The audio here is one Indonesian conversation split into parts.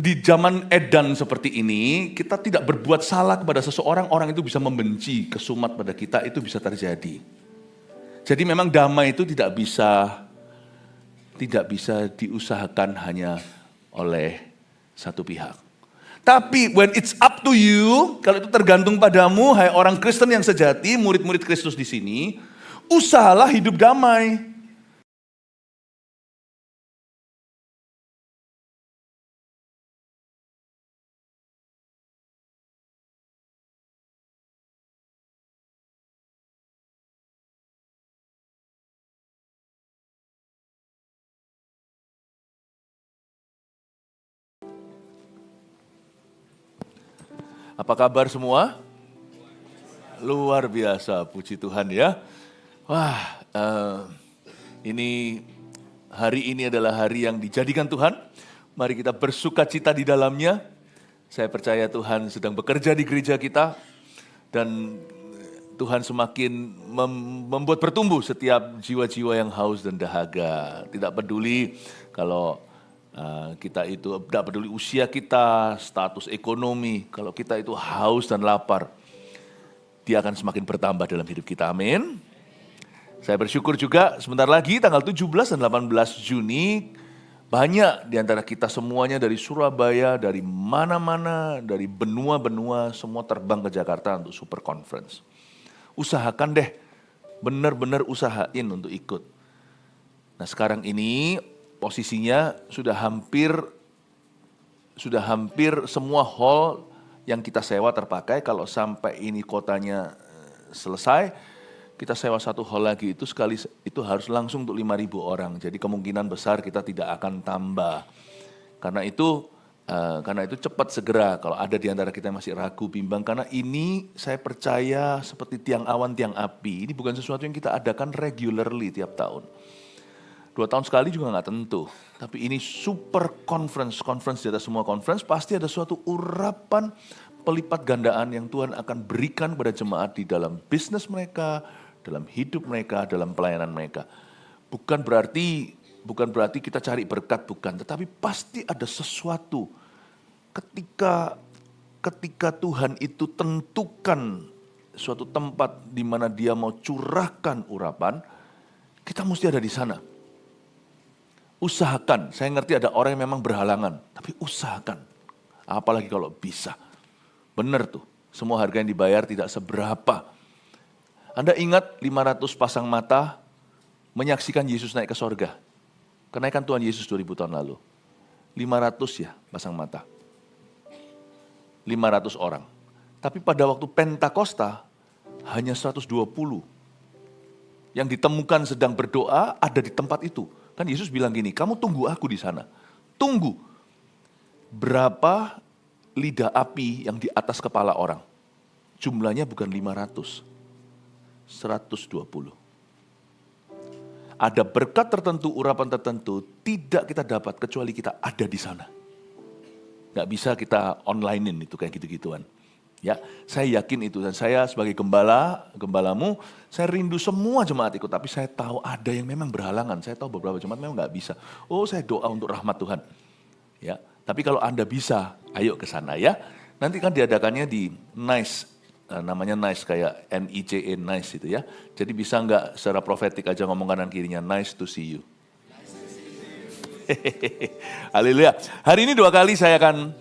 Di zaman edan seperti ini, kita tidak berbuat salah kepada seseorang, orang itu bisa membenci, kesumat pada kita, itu bisa terjadi. Jadi memang damai itu tidak bisa diusahakan hanya oleh satu pihak. Tapi when it's up to you, kalau itu tergantung padamu, hai orang Kristen yang sejati, murid-murid Kristus di sini, usahalah hidup damai. Apa kabar semua? Luar biasa, puji Tuhan ya. Wah, hari ini adalah hari yang dijadikan Tuhan. Mari kita bersuka cita di dalamnya. Saya percaya Tuhan sedang bekerja di gereja kita. Dan Tuhan semakin membuat bertumbuh setiap jiwa-jiwa yang haus dan dahaga. Tidak peduli kalau kita itu, tidak peduli usia kita, status ekonomi. Kalau kita itu haus dan lapar, dia akan semakin bertambah dalam hidup kita. Amin. Saya bersyukur juga sebentar lagi tanggal 17 dan 18 Juni, banyak di antara kita semuanya dari Surabaya, dari mana-mana, dari benua-benua, semua terbang ke Jakarta untuk super conference. Usahakan deh, benar-benar usahain untuk ikut. Nah sekarang ini posisinya sudah hampir semua hall yang kita sewa terpakai. Kalau sampai ini kotanya selesai, kita sewa satu hall lagi, itu harus langsung untuk 5.000 orang. Jadi kemungkinan besar kita tidak akan tambah. Karena itu cepat segera kalau ada di antara kita yang masih ragu, bimbang. Karena ini saya percaya seperti tiang awan, tiang api. Ini bukan sesuatu yang kita adakan regularly tiap tahun. 2 tahun sekali juga nggak tentu. Tapi ini super conference di atas semua conference, pasti ada suatu urapan pelipat gandaan yang Tuhan akan berikan kepada jemaat di dalam bisnis mereka, dalam hidup mereka, dalam pelayanan mereka. Bukan berarti kita cari berkat, bukan. Tetapi pasti ada sesuatu ketika Tuhan itu tentukan suatu tempat di mana Dia mau curahkan urapan, kita mesti ada di sana. Usahakan, saya ngerti ada orang yang memang berhalangan, tapi usahakan. Apalagi kalau bisa. Benar tuh, semua harga yang dibayar tidak seberapa. Anda ingat 500 pasang mata menyaksikan Yesus naik ke sorga. Kenaikan Tuhan Yesus 2000 tahun lalu. 500 ya pasang mata. 500 orang. Tapi pada waktu Pentakosta hanya 120. Yang ditemukan sedang berdoa ada di tempat itu. Kan Yesus bilang gini, kamu tunggu aku di sana. Tunggu. Berapa lidah api yang di atas kepala orang? Jumlahnya bukan 500. 120. Ada berkat tertentu, urapan tertentu, tidak kita dapat kecuali kita ada di sana. Gak bisa kita onlinein itu kayak gitu-gituan. Ya, saya yakin itu, dan saya sebagai gembalamu, saya rindu semua jemaat ikut, tapi saya tahu ada yang memang berhalangan. Saya tahu beberapa jemaat memang nggak bisa. Oh, saya doa untuk rahmat Tuhan. Ya, tapi kalau Anda bisa, ayo ke sana ya. Nanti kan diadakannya di Nice, namanya Nice kayak NICE Nice itu ya. Jadi bisa nggak secara profetik aja ngomong kanan kirinya, nice to see you. Haleluya. Hari ini 2 kali saya akan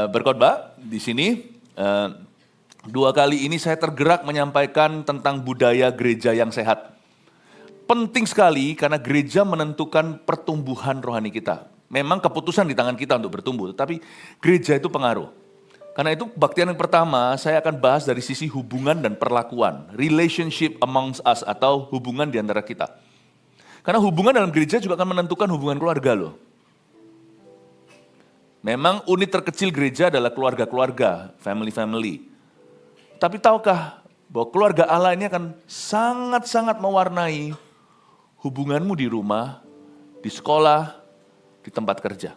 berkhotbah di sini. 2 kali ini saya tergerak menyampaikan tentang budaya gereja yang sehat. Penting sekali karena gereja menentukan pertumbuhan rohani kita. Memang keputusan di tangan kita untuk bertumbuh, tetapi gereja itu pengaruh. Karena itu kebaktian yang pertama saya akan bahas dari sisi hubungan dan perlakuan. Relationship amongst us atau hubungan di antara kita. Karena hubungan dalam gereja juga akan menentukan hubungan keluarga loh. Memang unit terkecil gereja adalah keluarga-keluarga, family-family. Tapi tahukah bahwa keluarga Allah ini akan sangat-sangat mewarnai hubunganmu di rumah, di sekolah, di tempat kerja.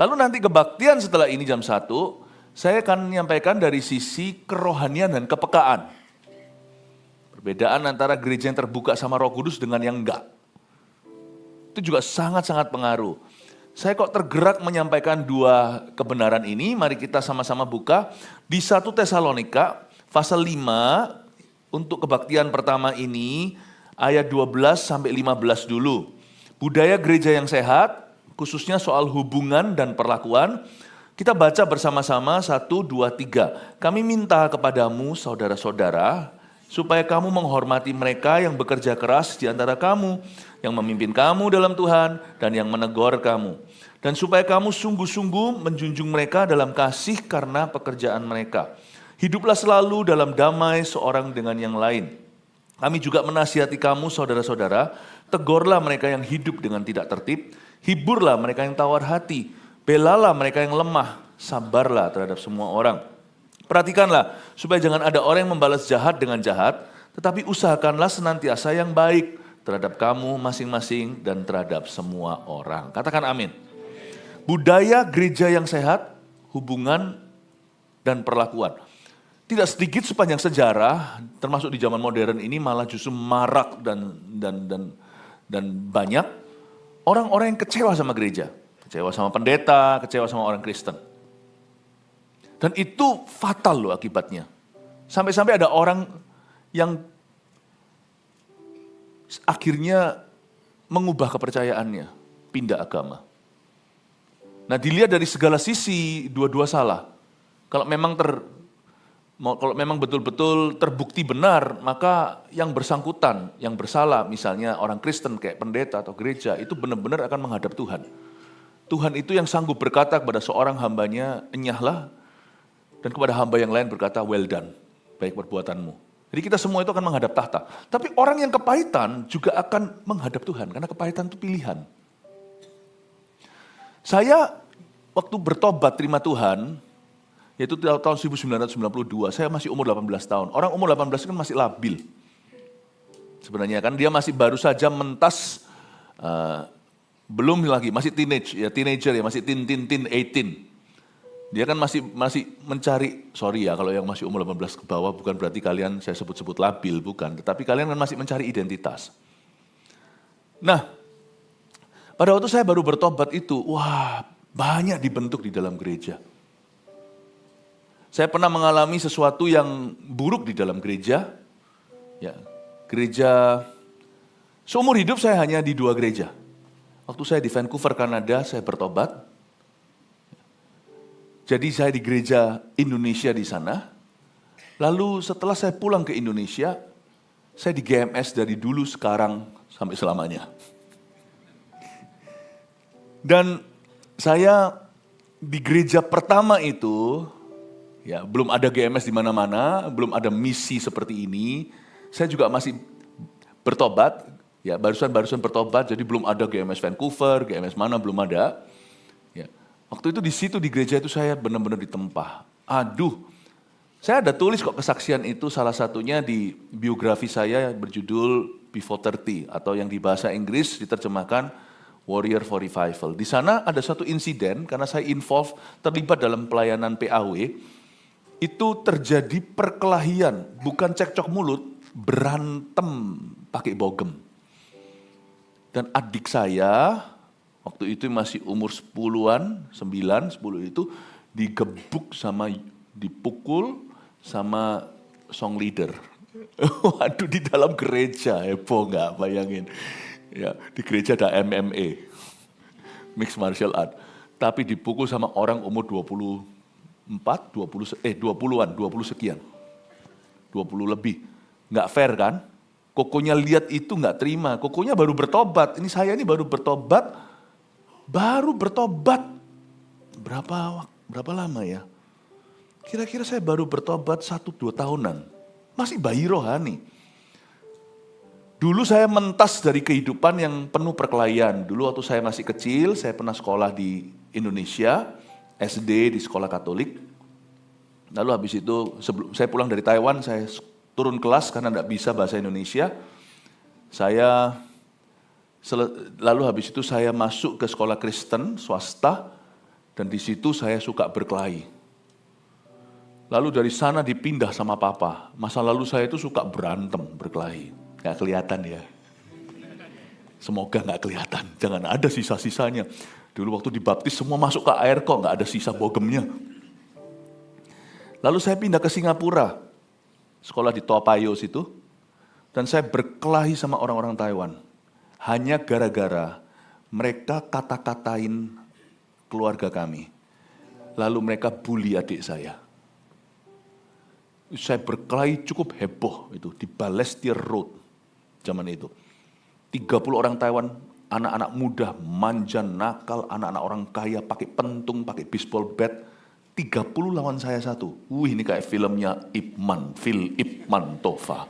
Lalu nanti kebaktian setelah ini jam 1, saya akan menyampaikan dari sisi kerohanian dan kepekaan. Perbedaan antara gereja yang terbuka sama Roh Kudus dengan yang enggak. Itu juga sangat-sangat pengaruh. Saya kok tergerak menyampaikan dua kebenaran ini. Mari kita sama-sama buka di 1 Tesalonika pasal 5 untuk kebaktian pertama ini ayat 12 sampai 15 dulu. Budaya gereja yang sehat, khususnya soal hubungan dan perlakuan. Kita baca bersama-sama 1, 2, 3. Kami minta kepadamu saudara-saudara, supaya kamu menghormati mereka yang bekerja keras di antara kamu, yang memimpin kamu dalam Tuhan, dan yang menegur kamu. Dan supaya kamu sungguh-sungguh menjunjung mereka dalam kasih karena pekerjaan mereka. Hiduplah selalu dalam damai seorang dengan yang lain. Kami juga menasihati kamu saudara-saudara, tegurlah mereka yang hidup dengan tidak tertib, hiburlah mereka yang tawar hati, belalah mereka yang lemah, sabarlah terhadap semua orang. Perhatikanlah, supaya jangan ada orang yang membalas jahat dengan jahat, tetapi usahakanlah senantiasa yang baik terhadap kamu masing-masing dan terhadap semua orang. Katakan amin. Budaya gereja yang sehat, hubungan dan perlakuan. Tidak sedikit sepanjang sejarah, termasuk di zaman modern ini malah justru marak dan banyak orang-orang yang kecewa sama gereja. Kecewa sama pendeta, kecewa sama orang Kristen. Dan itu fatal loh akibatnya. Sampai-sampai ada orang yang akhirnya mengubah kepercayaannya, pindah agama. Nah dilihat dari segala sisi, dua-dua salah. Kalau memang betul-betul terbukti benar, maka yang bersangkutan, yang bersalah, misalnya orang Kristen kayak pendeta atau gereja, itu benar-benar akan menghadap Tuhan. Tuhan itu yang sanggup berkata kepada seorang hambanya, enyahlah, dan kepada hamba yang lain berkata, well done, baik perbuatanmu. Jadi kita semua itu akan menghadap tahta. Tapi orang yang kepahitan juga akan menghadap Tuhan, karena kepahitan itu pilihan. Saya waktu bertobat terima Tuhan, yaitu tahun 1992, saya masih umur 18 tahun. Orang umur 18 kan masih labil. Sebenarnya kan dia masih baru saja mentas, belum lagi, masih teenager ya, masih teen 18. Dia kan masih mencari, sorry ya kalau yang masih umur 18 ke bawah, bukan berarti kalian saya sebut-sebut labil, bukan. Tetapi kalian kan masih mencari identitas. Nah, pada waktu saya baru bertobat itu, wah banyak dibentuk di dalam gereja. Saya pernah mengalami sesuatu yang buruk di dalam gereja. Ya, gereja, seumur hidup saya hanya di 2 gereja. Waktu saya di Vancouver, Kanada, saya bertobat. Jadi saya di gereja Indonesia di sana. Lalu setelah saya pulang ke Indonesia, saya di GMS dari dulu, sekarang, sampai selamanya. Dan saya di gereja pertama itu, ya, belum ada GMS di mana-mana, belum ada misi seperti ini. Saya juga masih bertobat, ya barusan bertobat, jadi belum ada GMS Vancouver, GMS mana belum ada. Ya, waktu itu di situ di gereja itu saya benar-benar ditempah. Aduh, saya ada tulis kok kesaksian itu, salah satunya di biografi saya berjudul Before 30 atau yang di bahasa Inggris diterjemahkan Warrior for Revival. Di sana ada satu insiden karena saya terlibat dalam pelayanan PAW. Itu terjadi perkelahian, bukan cekcok mulut, berantem pakai bogem. Dan adik saya, waktu itu masih umur 10-an, 9, 10 itu, digebuk dipukul sama song leader. Waduh, di dalam gereja, heboh nggak, bayangin. Ya, di gereja ada MMA, Mixed Martial Art. Tapi dipukul sama orang umur 20-an, 20 sekian. 20 lebih. Nggak fair kan? Kokonya lihat itu nggak terima. Kokonya baru bertobat. Ini saya ini baru bertobat. Berapa lama ya? Kira-kira saya baru bertobat 1-2 tahunan. Masih bayi rohani. Dulu saya mentas dari kehidupan yang penuh perkelahian. Dulu waktu saya masih kecil, saya pernah sekolah di Indonesia, SD di sekolah Katolik. Lalu habis itu, sebelum saya pulang dari Taiwan, saya turun kelas karena tidak bisa bahasa Indonesia. Lalu habis itu saya masuk ke sekolah Kristen, swasta, dan di situ saya suka berkelahi. Lalu dari sana dipindah sama papa. Masa lalu saya itu suka berantem, berkelahi. Gak kelihatan ya. Semoga gak kelihatan, jangan ada sisa-sisanya. Dulu waktu dibaptis semua masuk ke air kok, nggak ada sisa bogemnya. Lalu saya pindah ke Singapura, sekolah di Toa Payoh situ, dan saya berkelahi sama orang-orang Taiwan. Hanya gara-gara mereka kata-katain keluarga kami. Lalu mereka bully adik saya. Saya berkelahi cukup heboh itu di Balestier Road zaman itu. 30 orang Taiwan, anak-anak muda, manja, nakal, anak-anak orang kaya, pakai pentung, pakai baseball bat. 30 lawan saya satu. Wih, ini kayak filmnya Ip Man, Phil Ip Man Tova.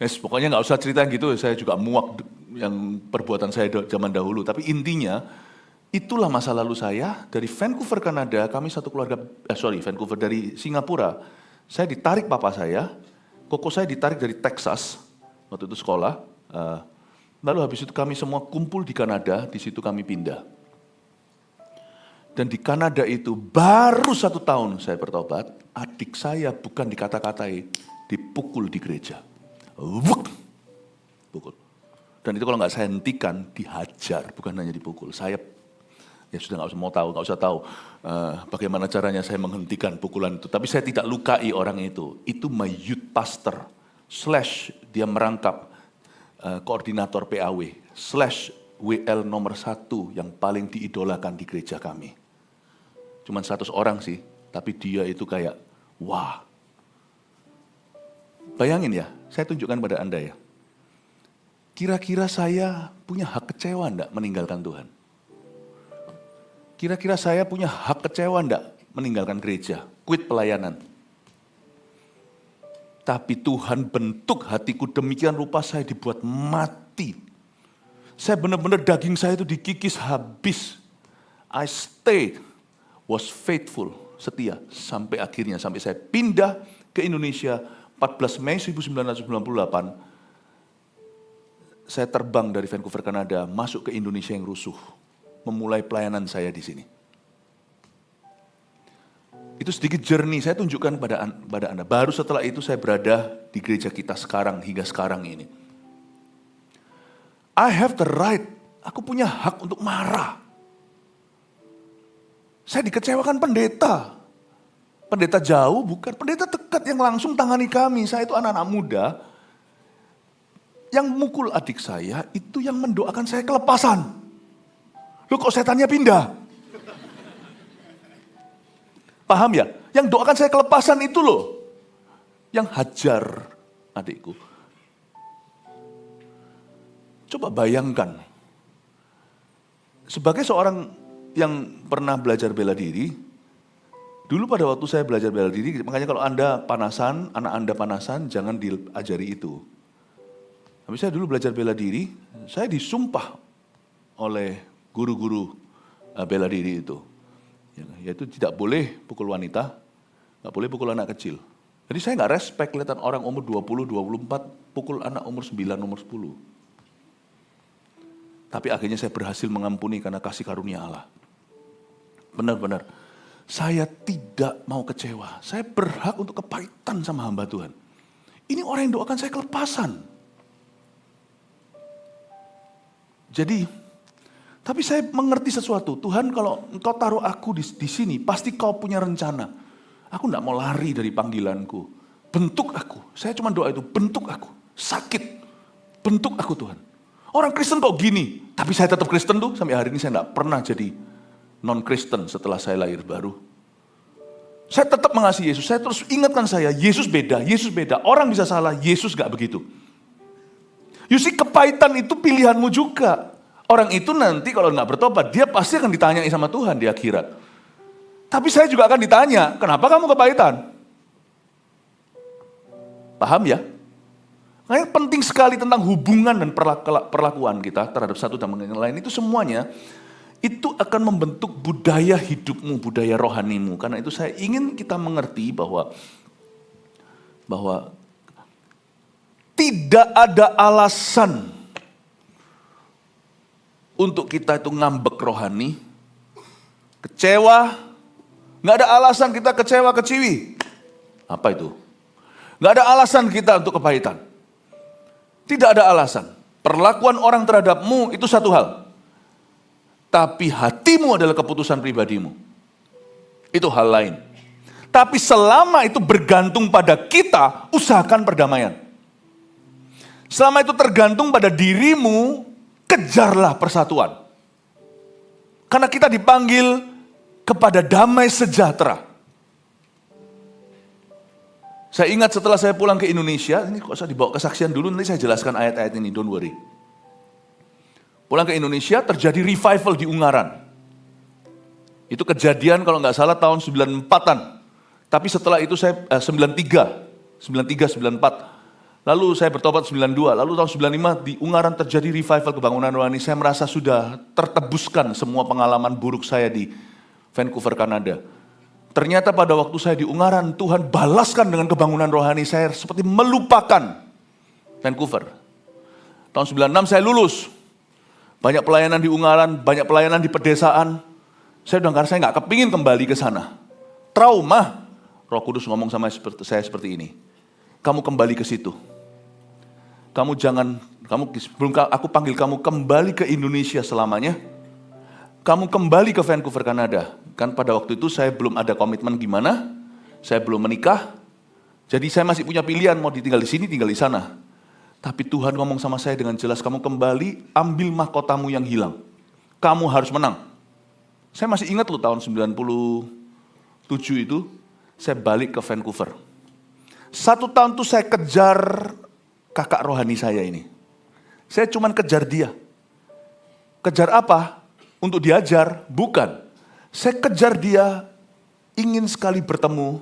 Yes, pokoknya nggak usah cerita gitu, saya juga muak yang perbuatan saya zaman dahulu. Tapi intinya, itulah masa lalu saya. Dari Vancouver, Kanada, kami satu keluarga, Vancouver dari Singapura. Saya ditarik papa saya, koko saya ditarik dari Texas, waktu itu sekolah. Lalu habis itu kami semua kumpul di Kanada, di situ kami pindah. Dan di Kanada itu baru 1 tahun saya bertobat, adik saya bukan dikata-katai, dipukul di gereja. Wuk! Pukul. Dan itu kalau nggak saya hentikan, dihajar, bukan hanya dipukul. Saya ya sudah nggak usah tahu bagaimana caranya saya menghentikan pukulan itu. Tapi saya tidak lukai orang itu. Itu my youth pastor, / dia merangkap koordinator PAW, / WL nomor 1 yang paling diidolakan di gereja kami. Cuman 100 orang sih, tapi dia itu kayak, wah. Bayangin ya, saya tunjukkan pada Anda ya. Kira-kira saya punya hak kecewa enggak meninggalkan Tuhan? Kira-kira saya punya hak kecewa enggak meninggalkan gereja, quit pelayanan? Tapi Tuhan bentuk hatiku demikian rupa saya dibuat mati. Saya benar-benar daging saya itu dikikis habis. I stayed, was faithful, setia sampai akhirnya, sampai saya pindah ke Indonesia 14 Mei 1998. Saya terbang dari Vancouver, Kanada, masuk ke Indonesia yang rusuh. Memulai pelayanan saya di sini. Itu sedikit journey saya tunjukkan pada Anda. Baru setelah itu saya berada di gereja kita sekarang, hingga sekarang ini. I have the right, aku punya hak untuk marah. Saya dikecewakan pendeta. Pendeta jauh bukan, pendeta dekat yang langsung tangani kami. Saya itu anak-anak muda. Yang mukul adik saya itu yang mendoakan saya kelepasan. Loh kok setannya pindah? Paham ya? Yang doakan saya kelepasan itu loh. Yang hajar adikku. Coba bayangkan. Sebagai seorang yang pernah belajar bela diri, dulu pada waktu saya belajar bela diri, makanya kalau Anda panasan, anak Anda panasan, jangan diajari itu. Tapi saya dulu belajar bela diri, saya disumpah oleh guru-guru bela diri itu. Yaitu tidak boleh pukul wanita, nggak boleh pukul anak kecil. Jadi saya nggak respect kelihatan orang umur 20, 24, pukul anak umur 9, umur 10. Tapi akhirnya saya berhasil mengampuni karena kasih karunia Allah. Benar-benar, saya tidak mau kecewa. Saya berhak untuk kepahitan sama hamba Tuhan. Ini orang yang doakan saya kelepasan. Jadi, tapi saya mengerti sesuatu. Tuhan, kalau Engkau taruh aku di sini, pasti Kau punya rencana. Aku tidak mau lari dari panggilanku. Bentuk aku. Saya cuma doa itu, bentuk aku. Sakit. Bentuk aku Tuhan. Orang Kristen kok gini. Tapi saya tetap Kristen tuh. Sampai hari ini saya tidak pernah jadi non-Kristen setelah saya lahir baru. Saya tetap mengasihi Yesus. Saya terus ingatkan saya, Yesus beda, Yesus beda. Orang bisa salah, Yesus gak begitu. You see, kepahitan itu pilihanmu juga. Orang itu nanti kalau nggak bertobat, dia pasti akan ditanyai sama Tuhan di akhirat. Tapi saya juga akan ditanya, kenapa kamu kepahitan? Paham ya? Makanya penting sekali tentang hubungan dan perlakuan kita terhadap satu dan yang lain. Itu semuanya, itu akan membentuk budaya hidupmu, budaya rohanimu. Karena itu saya ingin kita mengerti bahwa tidak ada alasan untuk kita itu ngambek rohani, kecewa, nggak ada alasan kita kecewa keciwi. Apa itu? Nggak ada alasan kita untuk kepahitan. Tidak ada alasan. Perlakuan orang terhadapmu itu satu hal. Tapi hatimu adalah keputusan pribadimu. Itu hal lain. Tapi selama itu bergantung pada kita, usahakan perdamaian. Selama itu tergantung pada dirimu, kejarlah persatuan. Karena kita dipanggil kepada damai sejahtera. Saya ingat setelah saya pulang ke Indonesia, ini kok saya dibawa kesaksian dulu, nanti saya jelaskan ayat-ayat ini, don't worry. Pulang ke Indonesia, terjadi revival di Ungaran. Itu kejadian kalau nggak salah tahun 94-an. Tapi setelah itu saya 93, 94. Lalu saya bertobat 92, lalu tahun 95 di Ungaran terjadi revival kebangunan rohani. Saya merasa sudah tertebuskan semua pengalaman buruk saya di Vancouver, Kanada. Ternyata pada waktu saya di Ungaran, Tuhan balaskan dengan kebangunan rohani. Saya seperti melupakan Vancouver. Tahun 96 saya lulus. Banyak pelayanan di Ungaran, banyak pelayanan di pedesaan. Saya udah karena saya nggak kepingin kembali ke sana. Trauma. Roh Kudus ngomong sama saya seperti ini. Kamu kembali ke situ. Sebelum aku panggil kamu kembali ke Indonesia selamanya, kamu kembali ke Vancouver, Kanada. Kan pada waktu itu saya belum ada komitmen gimana, saya belum menikah, jadi saya masih punya pilihan mau ditinggal di sini, tinggal di sana. Tapi Tuhan ngomong sama saya dengan jelas, kamu kembali, ambil mahkotamu yang hilang. Kamu harus menang. Saya masih ingat loh tahun 97 itu, saya balik ke Vancouver. 1 tahun itu saya kejar kakak rohani saya ini. Saya cuma kejar dia. Kejar apa? Untuk diajar? Bukan. Saya kejar dia, ingin sekali bertemu,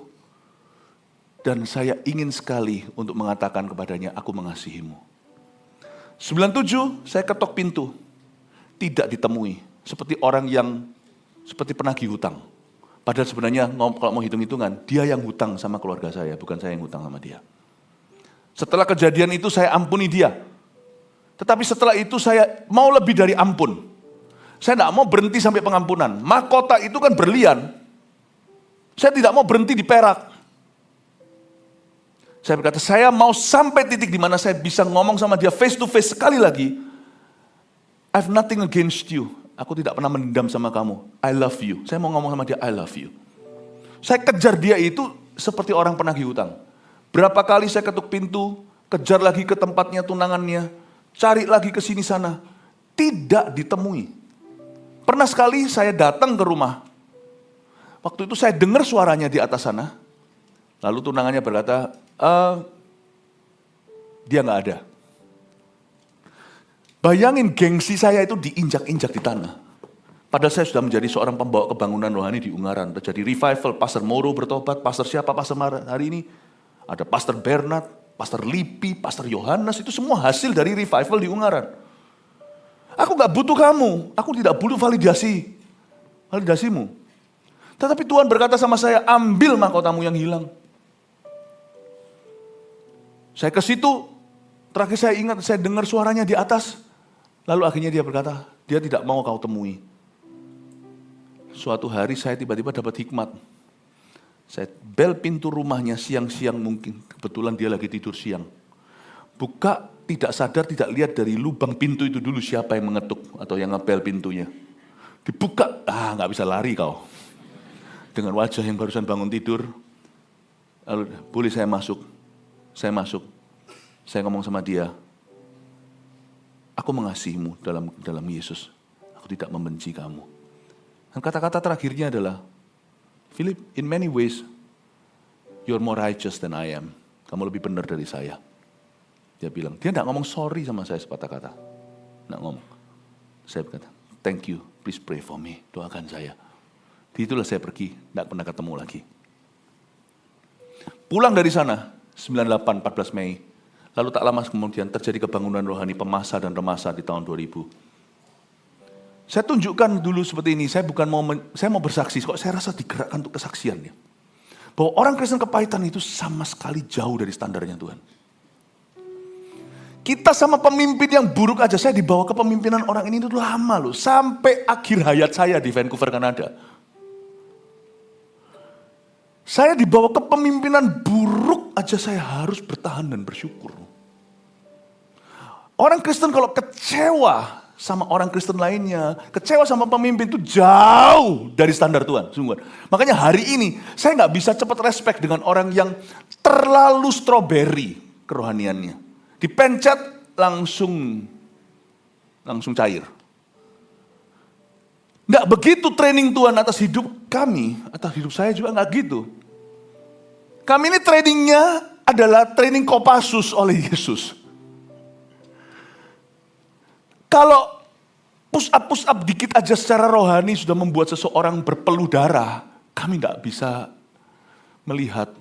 dan saya ingin sekali untuk mengatakan kepadanya, aku mengasihimu. 97, saya ketok pintu, tidak ditemui. Seperti orang yang, seperti penagih hutang. Padahal sebenarnya kalau mau hitung-hitungan, dia yang hutang sama keluarga saya, bukan saya yang hutang sama dia. Setelah kejadian itu saya ampuni dia. Tetapi setelah itu saya mau lebih dari ampun. Saya tidak mau berhenti sampai pengampunan. Mahkota itu kan berlian. Saya tidak mau berhenti di perak. Saya berkata, saya mau sampai titik di mana saya bisa ngomong sama dia face to face sekali lagi. I have nothing against you. Aku tidak pernah mendendam sama kamu. I love you. Saya mau ngomong sama dia, I love you. Saya kejar dia itu seperti orang penagih hutang. Berapa kali saya ketuk pintu, kejar lagi ke tempatnya tunangannya, cari lagi ke sini sana. Tidak ditemui. Pernah sekali saya datang ke rumah. Waktu itu saya dengar suaranya di atas sana. Lalu tunangannya berkata, dia nggak ada. Bayangin gengsi saya itu diinjak-injak di tanah. Padahal saya sudah menjadi seorang pembawa kebangunan rohani di Ungaran. Terjadi revival, Pastor Moro bertobat, Pastor siapa, Pastor hari ini. Ada Pastor Bernard, Pastor Lipi, Pastor Yohanes, itu semua hasil dari revival di Ungaran. Aku gak butuh kamu, aku tidak butuh validasimu. Tetapi Tuhan berkata sama saya, ambil mahkotamu yang hilang. Saya ke situ, terakhir saya ingat, saya dengar suaranya di atas. Lalu akhirnya dia berkata, dia tidak mau kau temui. Suatu hari saya tiba-tiba dapat hikmat. Saya bel pintu rumahnya siang-siang mungkin, kebetulan dia lagi tidur siang. Buka, tidak sadar, tidak lihat dari lubang pintu itu dulu siapa yang mengetuk atau yang ngebel pintunya. Dibuka, nggak bisa lari kau. Dengan wajah yang barusan bangun tidur, lalu boleh saya masuk? Saya masuk. Saya ngomong sama dia, aku mengasihimu dalam Yesus. Aku tidak membenci kamu. Dan kata-kata terakhirnya adalah, Philip, in many ways, you're more righteous than I am. Kamu lebih benar dari saya. Dia bilang, dia tidak ngomong sorry sama saya sepatah kata. Tidak ngomong. Saya berkata, thank you, please pray for me. Doakan saya. Itulah saya pergi, tidak pernah ketemu lagi. Pulang dari sana, 98, 14 Mei. Lalu tak lama kemudian terjadi kebangunan rohani pemasa dan remasa di tahun 2000. Saya tunjukkan dulu seperti ini, saya mau bersaksi, kok saya rasa digerakkan untuk kesaksiannya. Bahwa orang Kristen kepahitan itu sama sekali jauh dari standarnya Tuhan. Kita sama pemimpin yang buruk aja, saya dibawa ke pemimpinan orang ini itu lama loh. Sampai akhir hayat saya di Vancouver, Kanada. Saya dibawa ke pemimpinan buruk aja saya harus bertahan dan bersyukur. Orang Kristen kalau kecewa sama orang Kristen lainnya, kecewa sama pemimpin itu jauh dari standar Tuhan, sungguh. Makanya hari ini saya nggak bisa cepat respect dengan orang yang terlalu strawberry kerohaniannya. Dipencet langsung cair. Nggak begitu training Tuhan atas hidup kami, atas hidup saya juga nggak gitu. Kami ini trainingnya adalah training Kopassus oleh Yesus. Kalau push up dikit aja secara rohani sudah membuat seseorang berpeluh darah, kami nggak bisa melihat,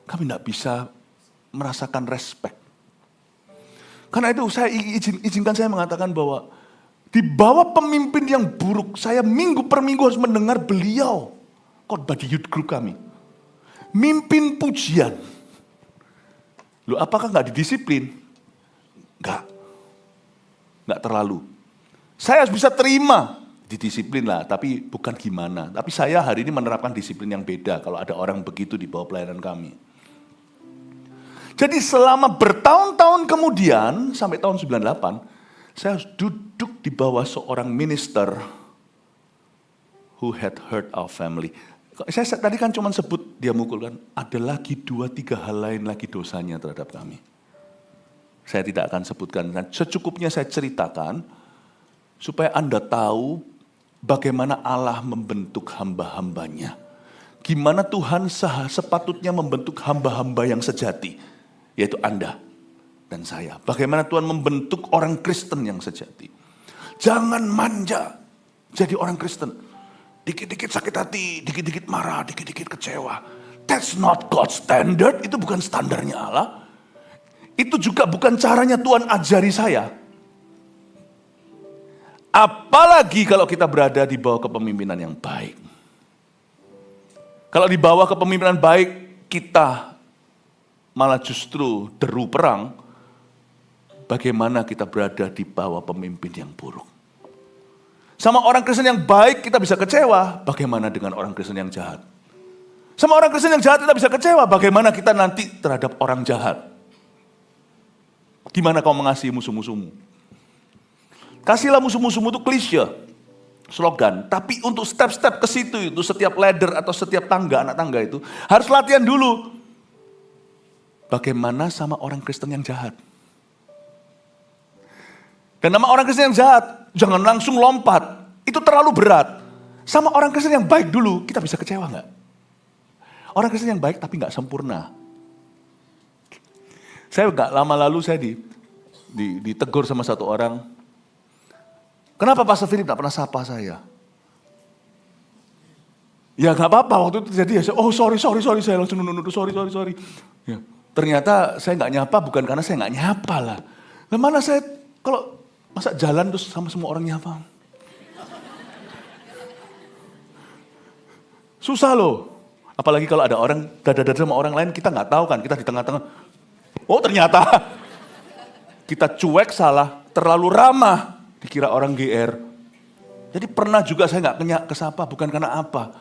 kami nggak bisa merasakan respect. Karena itu saya izinkan saya mengatakan bahwa di bawah pemimpin yang buruk, saya minggu per minggu harus mendengar beliau khotbah di youth group kami. Mimpin pujian. Loh, apakah nggak didisiplin? Nggak terlalu. Saya harus bisa terima, didisiplin lah, tapi bukan gimana. Tapi saya hari ini menerapkan disiplin yang beda kalau ada orang begitu di bawah pelayanan kami. Jadi selama bertahun-tahun kemudian, sampai tahun 98, saya harus duduk di bawah seorang minister who had hurt our family. Saya tadi kan cuma sebut dia mukul kan, ada lagi 2-3 hal lain lagi dosanya terhadap kami. Saya tidak akan sebutkan, dan secukupnya saya ceritakan, supaya Anda tahu bagaimana Allah membentuk hamba-hambanya. Gimana Tuhan sepatutnya membentuk hamba-hamba yang sejati, yaitu Anda dan saya. Bagaimana Tuhan membentuk orang Kristen yang sejati. Jangan manja jadi orang Kristen. Dikit-dikit sakit hati, dikit-dikit marah, dikit-dikit kecewa. That's not God's standard, itu bukan standarnya Allah. Itu juga bukan caranya Tuhan ajari saya. Apalagi kalau kita berada di bawah kepemimpinan yang baik. Kalau di bawah kepemimpinan baik, kita malah justru deru perang. Bagaimana kita berada di bawah pemimpin yang buruk. Sama orang Kristen yang baik kita bisa kecewa, bagaimana dengan orang Kristen yang jahat? Sama orang Kristen yang jahat kita bisa kecewa, bagaimana kita nanti terhadap orang jahat? Gimana kau mengasihi musuh-musuhmu? Kasihlah musuh-musuhmu itu klise, slogan. Tapi untuk step-step ke situ itu, setiap ladder atau setiap tangga, anak tangga itu, harus latihan dulu. Bagaimana sama orang Kristen yang jahat? Dan nama orang Kristen yang jahat, jangan langsung lompat. Itu terlalu berat. Sama orang Kristen yang baik dulu, kita bisa kecewa nggak? Orang Kristen yang baik tapi nggak sempurna. Saya nggak lama lalu saya ditegur sama satu orang. Kenapa Pastor Philip nggak pernah sapa saya? Ya nggak apa-apa, waktu itu terjadi ya, sorry, saya langsung nuduh, sorry. Ya, ternyata saya nggak nyapa bukan karena saya nggak nyapa lah. Nah, mana saya kalau masa jalan terus sama semua orang nyapa? Susah loh. Apalagi kalau ada orang dada-dada sama orang lain, kita nggak tahu kan, kita di tengah-tengah. Oh ternyata kita cuek salah, terlalu ramah, dikira orang GR. Jadi pernah juga saya nggak kesapa, bukan karena apa.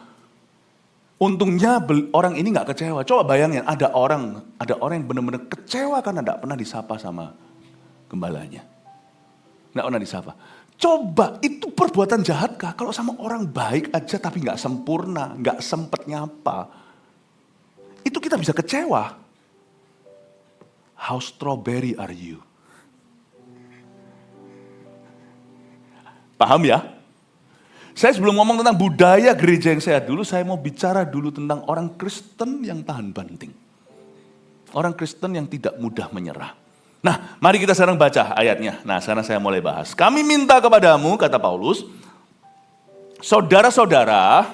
Untungnya orang ini nggak kecewa. Coba bayangin, ada orang yang benar-benar kecewa karena nggak pernah disapa sama gembalanya. Nggak pernah disapa. Coba itu perbuatan jahatkah? Kalau sama orang baik aja tapi nggak sempurna, nggak sempet nyapa. Itu kita bisa kecewa. How strawberry are you? Paham ya? Saya sebelum ngomong tentang budaya gereja yang saya dulu, saya mau bicara dulu tentang orang Kristen yang tahan banting. Orang Kristen yang tidak mudah menyerah. Nah, mari kita sekarang baca ayatnya. Nah, sekarang saya mulai bahas. Kami minta kepadamu, kata Paulus, saudara-saudara,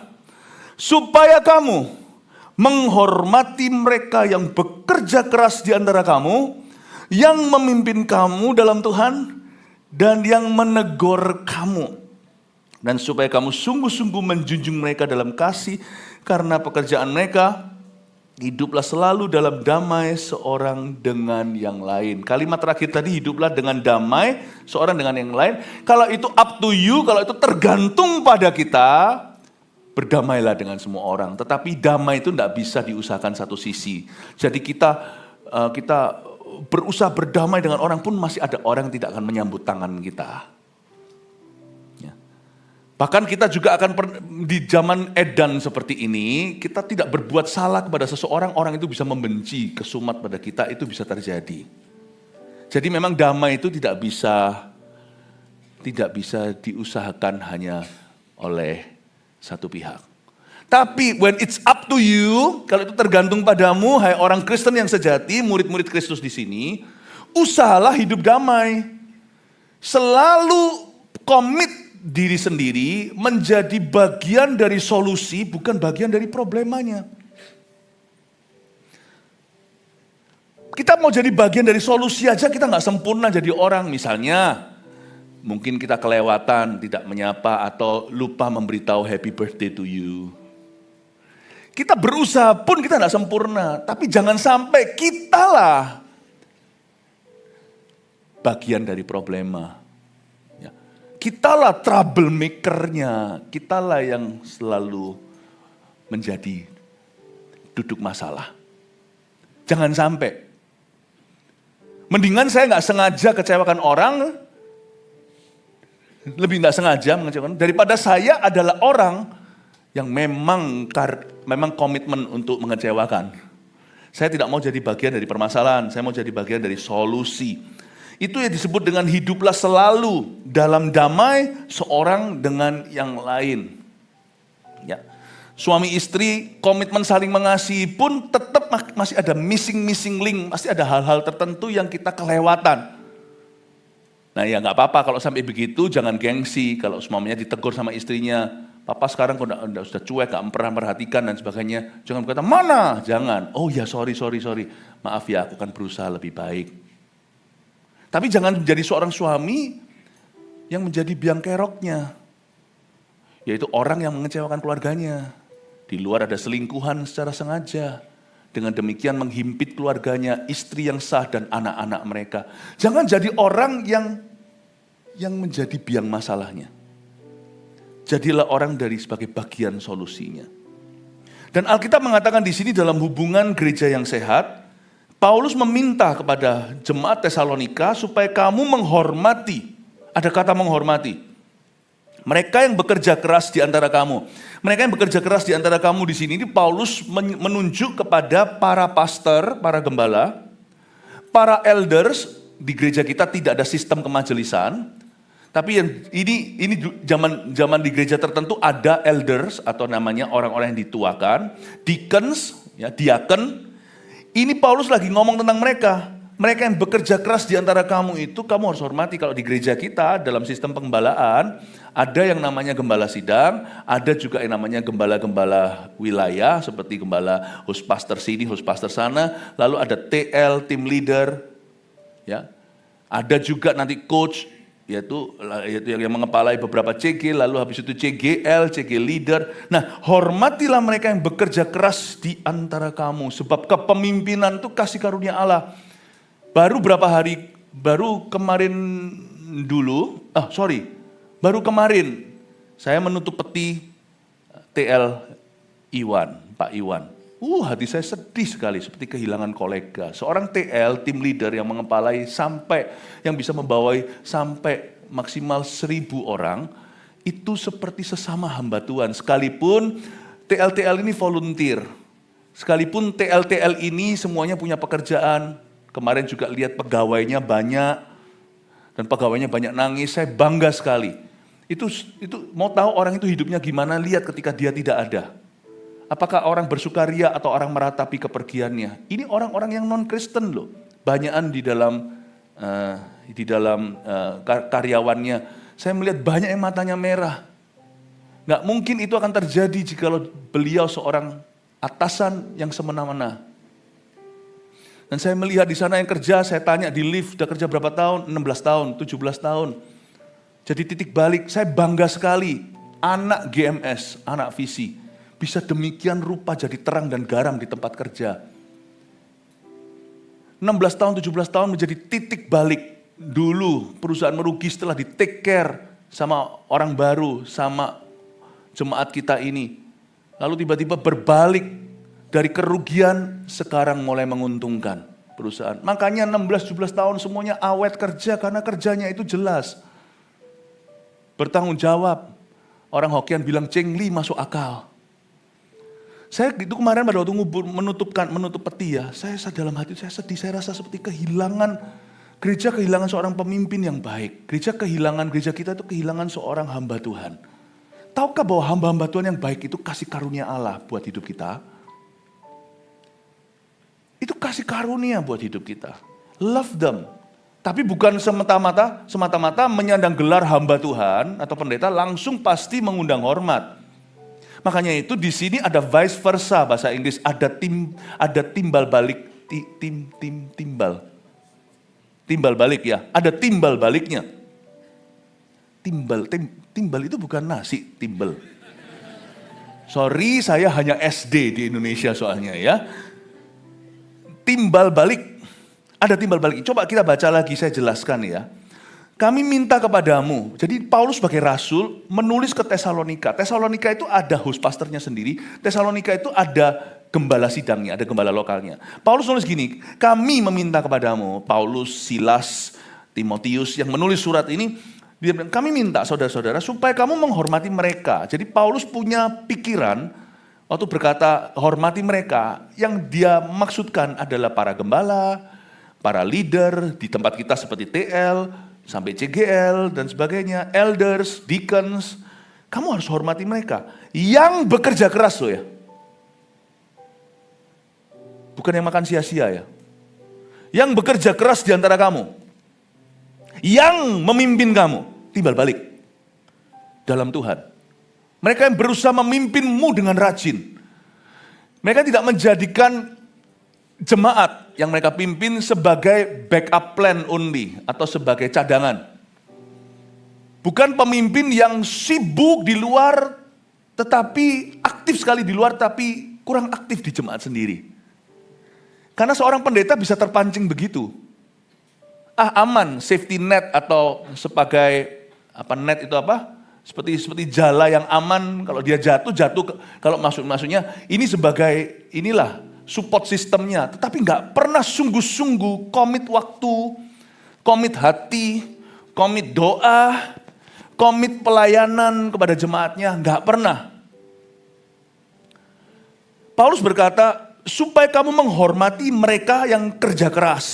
supaya kamu menghormati mereka yang bekerja keras di antara kamu, yang memimpin kamu dalam Tuhan, dan yang menegur kamu. Dan supaya kamu sungguh-sungguh menjunjung mereka dalam kasih, karena pekerjaan mereka, hiduplah selalu dalam damai seorang dengan yang lain. Kalimat terakhir tadi, hiduplah dengan damai seorang dengan yang lain. Kalau itu up to you, kalau itu tergantung pada kita, berdamailah dengan semua orang. Tetapi damai itu tidak bisa diusahakan satu sisi. Jadi kita berusaha berdamai dengan orang pun masih ada orang yang tidak akan menyambut tangan kita. Ya. Bahkan kita juga akan di zaman edan seperti ini, kita tidak berbuat salah kepada seseorang, orang itu bisa membenci, kesumat pada kita, itu bisa terjadi. Jadi memang damai itu tidak bisa diusahakan hanya oleh satu pihak. Tapi when it's up to you, kalau itu tergantung padamu, hai orang Kristen yang sejati, murid-murid Kristus di sini, usahalah hidup damai. Selalu komit diri sendiri menjadi bagian dari solusi, bukan bagian dari problemanya. Kita mau jadi bagian dari solusi aja, kita nggak sempurna jadi orang. Misalnya, mungkin kita kelewatan, tidak menyapa, atau lupa memberitahu happy birthday to you. Kita berusaha pun kita tidak sempurna, tapi jangan sampai kitalah bagian dari problema. Ya. Kitalah troublemaker-nya, kitalah yang selalu menjadi duduk masalah. Jangan sampai. Mendingan saya nggak sengaja kecewakan orang, lebih nggak sengaja mengecewakan, daripada saya adalah orang yang memang komitmen untuk mengecewakan. Saya tidak mau jadi bagian dari permasalahan, saya mau jadi bagian dari solusi. Itu yang disebut dengan hiduplah selalu dalam damai seorang dengan yang lain. Ya. Suami istri komitmen saling mengasihi pun tetap masih ada missing link, masih ada hal-hal tertentu yang kita kelewatan. Nah ya nggak apa-apa kalau sampai begitu, jangan gengsi kalau semuanya ditegur sama istrinya. Papa sekarang udah cuek, gak pernah memperhatikan dan sebagainya. Jangan berkata, mana? Jangan. Oh ya sorry. Maaf ya, aku akan berusaha lebih baik. Tapi jangan menjadi seorang suami yang menjadi biang keroknya. Yaitu orang yang mengecewakan keluarganya. Di luar ada selingkuhan secara sengaja. Dengan demikian menghimpit keluarganya, istri yang sah dan anak-anak mereka. Jangan jadi orang yang menjadi biang masalahnya. Jadilah orang dari sebagai bagian solusinya. Dan Alkitab mengatakan di sini dalam hubungan gereja yang sehat, Paulus meminta kepada jemaat Tesalonika supaya kamu menghormati. Ada kata menghormati. Mereka yang bekerja keras di antara kamu. Mereka yang bekerja keras di antara kamu di sini, ini Paulus menunjuk kepada para pastor, para gembala, para elders. Di gereja kita tidak ada sistem kemajelisan. Tapi yang ini zaman di gereja tertentu ada elders atau namanya orang-orang yang dituakan, deacons, ya, diaken. Ini Paulus lagi ngomong tentang mereka. Mereka yang bekerja keras di antara kamu itu kamu harus hormati. Kalau di gereja kita dalam sistem penggembalaan ada yang namanya gembala sidang, ada juga yang namanya gembala-gembala wilayah seperti gembala host pastor sini, host pastor sana, lalu ada TL, team leader, ya. Ada juga nanti coach, yaitu yang mengepalai beberapa CG, lalu habis itu CGL, CG leader. Nah, hormatilah mereka yang bekerja keras di antara kamu, sebab kepemimpinan itu kasih karunia Allah. Baru kemarin saya menutup peti TL Iwan, Pak Iwan. Hati saya sedih sekali seperti kehilangan kolega. Seorang TL, tim leader yang mengepalai yang bisa membawai sampai maksimal 1.000 orang, itu seperti sesama hamba Tuhan. Sekalipun TL-TL ini volunteer, sekalipun TL-TL ini semuanya punya pekerjaan, kemarin juga lihat pegawainya banyak, dan pegawainya banyak nangis, saya bangga sekali. Itu mau tahu orang itu hidupnya gimana, lihat ketika dia tidak ada. Apakah orang bersukaria atau orang meratapi kepergiannya? Ini orang-orang yang non-Kristen loh. Banyakan di dalam karyawannya. Saya melihat banyak yang matanya merah. Nggak mungkin itu akan terjadi jika beliau seorang atasan yang semena-mena. Dan saya melihat di sana yang kerja, saya tanya di lift, udah kerja berapa tahun? 16 tahun, 17 tahun. Jadi titik balik, saya bangga sekali. Anak GMS, anak visi. Bisa demikian rupa jadi terang dan garam di tempat kerja. 16 tahun, 17 tahun menjadi titik balik. Dulu perusahaan merugi setelah di take care sama orang baru, sama jemaat kita ini. Lalu tiba-tiba berbalik dari kerugian sekarang mulai menguntungkan. perusahaan. Makanya 16-17 tahun semuanya awet kerja karena kerjanya itu jelas. Bertanggung jawab. Orang Hokkien bilang cengli masuk akal. Saya itu kemarin pada waktu menutup peti ya, saya dalam hati saya sedih, saya rasa seperti gereja kehilangan seorang pemimpin yang baik. Gereja kita itu kehilangan seorang hamba Tuhan. Tahukah bahwa hamba-hamba Tuhan yang baik itu kasih karunia Allah buat hidup kita? Itu kasih karunia buat hidup kita. Love them. Tapi bukan semata-mata menyandang gelar hamba Tuhan atau pendeta langsung pasti mengundang hormat. Makanya itu di sini ada vice versa bahasa Inggris, ada timbal balik, timbal balik ya, ada timbal baliknya. Timbal itu bukan nasi, timbal. Sorry, saya hanya SD di Indonesia soalnya ya. Timbal balik, ada timbal balik. Coba kita baca lagi, saya jelaskan ya. Kami minta kepadamu, jadi Paulus sebagai rasul menulis ke Tesalonika. Tesalonika itu ada host pastornya sendiri, Tesalonika itu ada gembala sidangnya, ada gembala lokalnya. Paulus nulis gini, kami meminta kepadamu, Paulus, Silas, Timotius yang menulis surat ini, dia bilang, kami minta saudara-saudara supaya kamu menghormati mereka. Jadi Paulus punya pikiran, waktu berkata hormati mereka, yang dia maksudkan adalah para gembala, para leader di tempat kita seperti TL, sampai CGL dan sebagainya, elders, deacons, kamu harus hormati mereka. Yang bekerja keras loh ya. Bukan yang makan sia-sia ya. Yang bekerja keras di antara kamu. Yang memimpin kamu, timbal balik. Dalam Tuhan. Mereka yang berusaha memimpinmu dengan rajin. Mereka tidak menjadikan jemaat yang mereka pimpin sebagai backup plan only atau sebagai cadangan. Bukan pemimpin yang sibuk di luar tetapi aktif sekali di luar tapi kurang aktif di jemaat sendiri. Karena seorang pendeta bisa terpancing begitu. Aman, safety net atau sebagai net itu apa? Seperti jala yang aman, kalau dia jatuh kalau maksudnya ini sebagai inilah support sistemnya, tetapi nggak pernah sungguh-sungguh komit waktu, komit hati, komit doa, komit pelayanan kepada jemaatnya, nggak pernah. Paulus berkata, supaya kamu menghormati mereka yang kerja keras,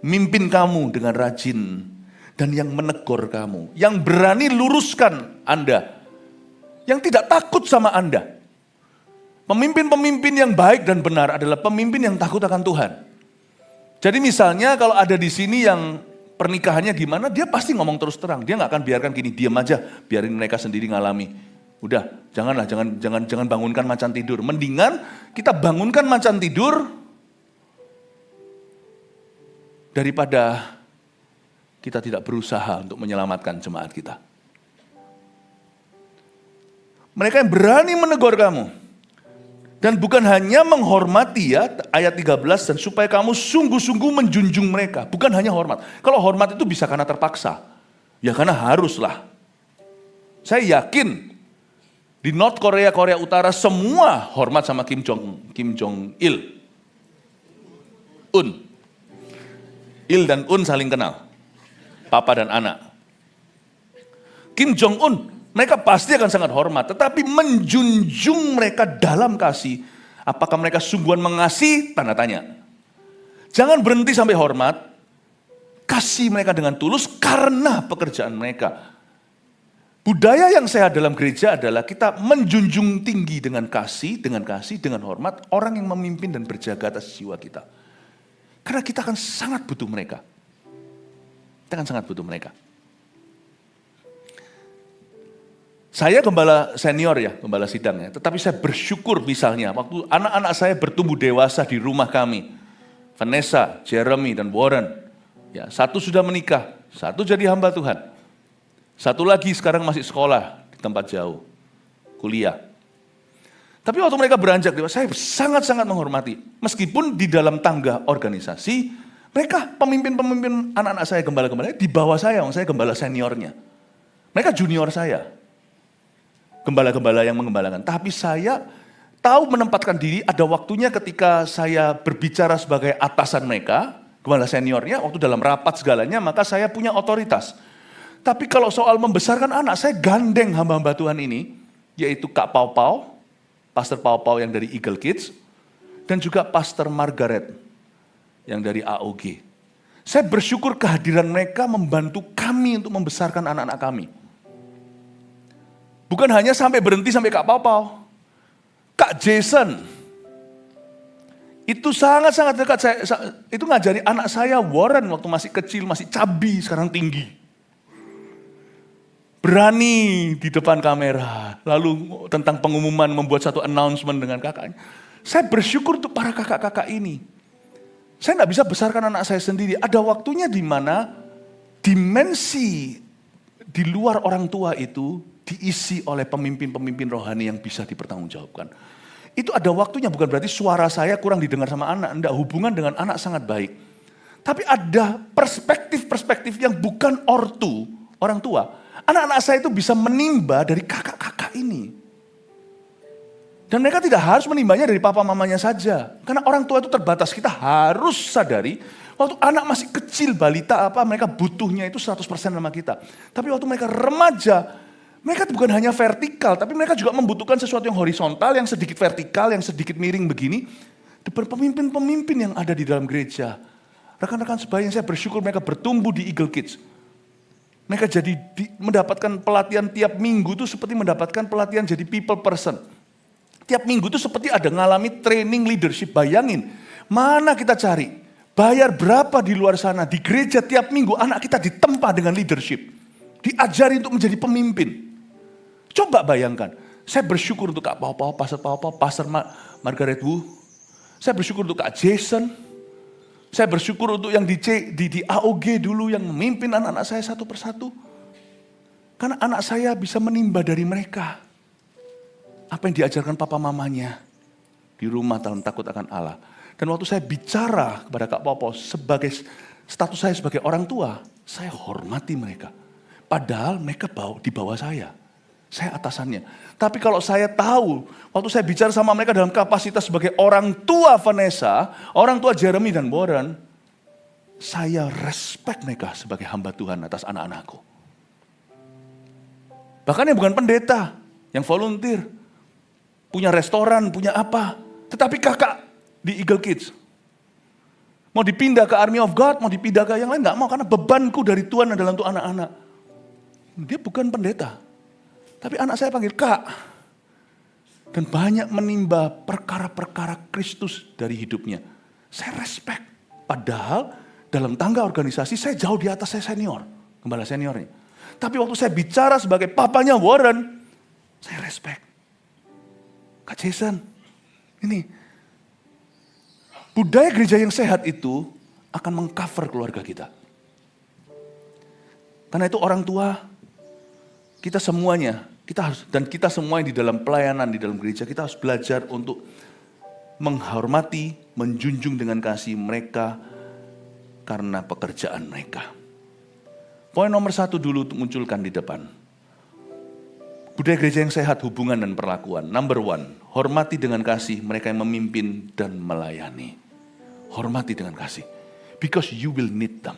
mimpin kamu dengan rajin, dan yang menegur kamu, yang berani luruskan Anda, yang tidak takut sama Anda. Pemimpin-pemimpin yang baik dan benar adalah pemimpin yang takut akan Tuhan. Jadi misalnya kalau ada di sini yang pernikahannya gimana, dia pasti ngomong terus terang. Dia nggak akan biarkan gini, diam aja, biarin mereka sendiri ngalami. Udah, jangan bangunkan macan tidur. Mendingan kita bangunkan macan tidur daripada kita tidak berusaha untuk menyelamatkan jemaat kita. Mereka yang berani menegur kamu. Dan bukan hanya menghormati ya, ayat 13, dan supaya kamu sungguh-sungguh menjunjung mereka. Bukan hanya hormat. Kalau hormat itu bisa karena terpaksa. Ya karena haruslah. Saya yakin di North Korea, Korea Utara semua hormat sama Kim Jong Il. Il dan Un saling kenal. Papa dan anak. Kim Jong Un, mereka pasti akan sangat hormat, tetapi menjunjung mereka dalam kasih. Apakah mereka sungguhan mengasihi? Tanda tanya. Jangan berhenti sampai hormat, kasih mereka dengan tulus karena pekerjaan mereka. Budaya yang sehat dalam gereja adalah kita menjunjung tinggi dengan kasih, dengan hormat, orang yang memimpin dan berjaga atas jiwa kita. Karena kita akan sangat butuh mereka. Kita akan sangat butuh mereka. Saya gembala senior ya, gembala sidang ya. Tetapi saya bersyukur misalnya, waktu anak-anak saya bertumbuh dewasa di rumah kami. Vanessa, Jeremy, dan Warren. Ya, satu sudah menikah, satu jadi hamba Tuhan. Satu lagi sekarang masih sekolah di tempat jauh, kuliah. Tapi waktu mereka beranjak dewasa, saya sangat-sangat menghormati. Meskipun di dalam tangga organisasi, mereka pemimpin-pemimpin anak-anak saya, gembala-gembala di bawah saya gembala seniornya. Mereka junior saya. Gembala-gembala yang mengembalakan. Tapi saya tahu menempatkan diri, ada waktunya ketika saya berbicara sebagai atasan mereka, gembala seniornya, waktu dalam rapat segalanya, maka saya punya otoritas. Tapi kalau soal membesarkan anak, saya gandeng hamba-hamba Tuhan ini, yaitu Kak Pau Pau, Pastor Pau Pau yang dari Eagle Kids, dan juga Pastor Margaret yang dari AOG. Saya bersyukur kehadiran mereka membantu kami untuk membesarkan anak-anak kami. Bukan hanya sampai berhenti sampai Kak Pau Pau. Kak Jason, itu sangat-sangat dekat. Itu ngajari anak saya Warren waktu masih kecil, masih cabi, sekarang tinggi. Berani di depan kamera. Lalu tentang pengumuman membuat satu announcement dengan kakaknya. Saya bersyukur untuk para kakak-kakak ini. Saya nggak bisa besarkan anak saya sendiri. Ada waktunya di mana dimensi di luar orang tua itu diisi oleh pemimpin-pemimpin rohani yang bisa dipertanggungjawabkan. Itu ada waktunya, bukan berarti suara saya kurang didengar sama anak. Enggak, hubungan dengan anak sangat baik. Tapi ada perspektif-perspektif yang bukan ortu, orang tua. Anak-anak saya itu bisa menimba dari kakak-kakak ini. Dan mereka tidak harus menimbanya dari papa mamanya saja. Karena orang tua itu terbatas, kita harus sadari waktu anak masih kecil, balita apa, mereka butuhnya itu 100% sama kita. Tapi waktu mereka remaja, mereka bukan hanya vertikal, tapi mereka juga membutuhkan sesuatu yang horizontal, yang sedikit vertikal, yang sedikit miring begini. Depan pemimpin-pemimpin yang ada di dalam gereja. Rekan-rekan sebaya yang saya bersyukur mereka bertumbuh di Eagle Kids. Mereka jadi mendapatkan pelatihan tiap minggu itu seperti mendapatkan pelatihan jadi people person. Tiap minggu itu seperti ada ngalami training leadership. Bayangin, mana kita cari? Bayar berapa di luar sana? Di gereja tiap minggu anak kita ditempa dengan leadership. Diajari untuk menjadi pemimpin. Coba bayangkan, saya bersyukur untuk Kak Pau Pau, Pastor Margaret Wu. Saya bersyukur untuk Kak Jason. Saya bersyukur untuk yang di AOG dulu yang memimpin anak-anak saya satu persatu. Karena anak saya bisa menimba dari mereka. Apa yang diajarkan papa mamanya di rumah dalam takut akan Allah. Dan waktu saya bicara kepada Kak Pau Pau sebagai status saya sebagai orang tua, saya hormati mereka. Padahal mereka di bawah saya atasannya. Tapi kalau saya tahu, waktu saya bicara sama mereka dalam kapasitas sebagai orang tua Vanessa, orang tua Jeremy dan Warren, saya respect mereka sebagai hamba Tuhan atas anak-anakku. Bahkan yang bukan pendeta, yang volunteer, punya restoran, punya apa. Tetapi kakak di Eagle Kids, mau dipindah ke Army of God, mau dipindah ke yang lain, gak mau. Karena bebanku dari Tuhan adalah untuk anak-anak. Dia bukan pendeta. Tapi anak saya panggil Kak. Dan banyak menimba perkara-perkara Kristus dari hidupnya. Saya respect. Padahal dalam tangga organisasi saya jauh di atas saya senior. Gembala seniornya. Tapi waktu saya bicara sebagai papanya Warren, saya respect. Kak Jason, ini. Budaya gereja yang sehat itu akan mengcover keluarga kita. Karena itu orang tua, kita semuanya, kita semua yang di dalam pelayanan, di dalam gereja, kita harus belajar untuk menghormati, menjunjung dengan kasih mereka karena pekerjaan mereka. Poin nomor 1 dulu untuk munculkan di depan. Budaya gereja yang sehat, hubungan dan perlakuan. Number 1, hormati dengan kasih mereka yang memimpin dan melayani. Hormati dengan kasih. Because you will need them.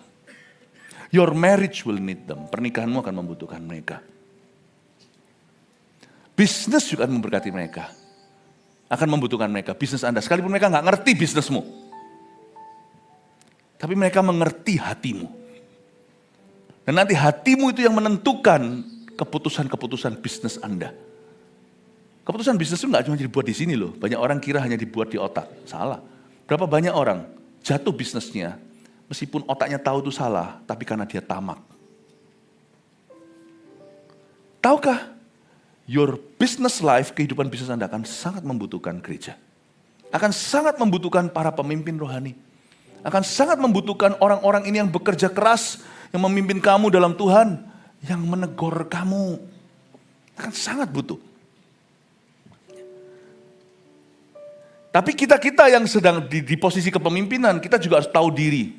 Your marriage will need them. Pernikahanmu akan membutuhkan mereka. Bisnis juga akan memberkati mereka. Akan membutuhkan mereka. Bisnis Anda. Sekalipun mereka nggak ngerti bisnismu. Tapi mereka mengerti hatimu. Dan nanti hatimu itu yang menentukan keputusan-keputusan bisnis Anda. Keputusan bisnis itu nggak cuma dibuat di sini loh. Banyak orang kira hanya dibuat di otak. Salah. Berapa banyak orang jatuh bisnisnya, meskipun otaknya tahu itu salah, tapi karena dia tamak. Tahukah? Your business life, kehidupan bisnis Anda akan sangat membutuhkan gereja. Akan sangat membutuhkan para pemimpin rohani. Akan sangat membutuhkan orang-orang ini yang bekerja keras, yang memimpin kamu dalam Tuhan, yang menegur kamu. Akan sangat butuh. Tapi kita-kita yang sedang di posisi kepemimpinan, kita juga harus tahu diri.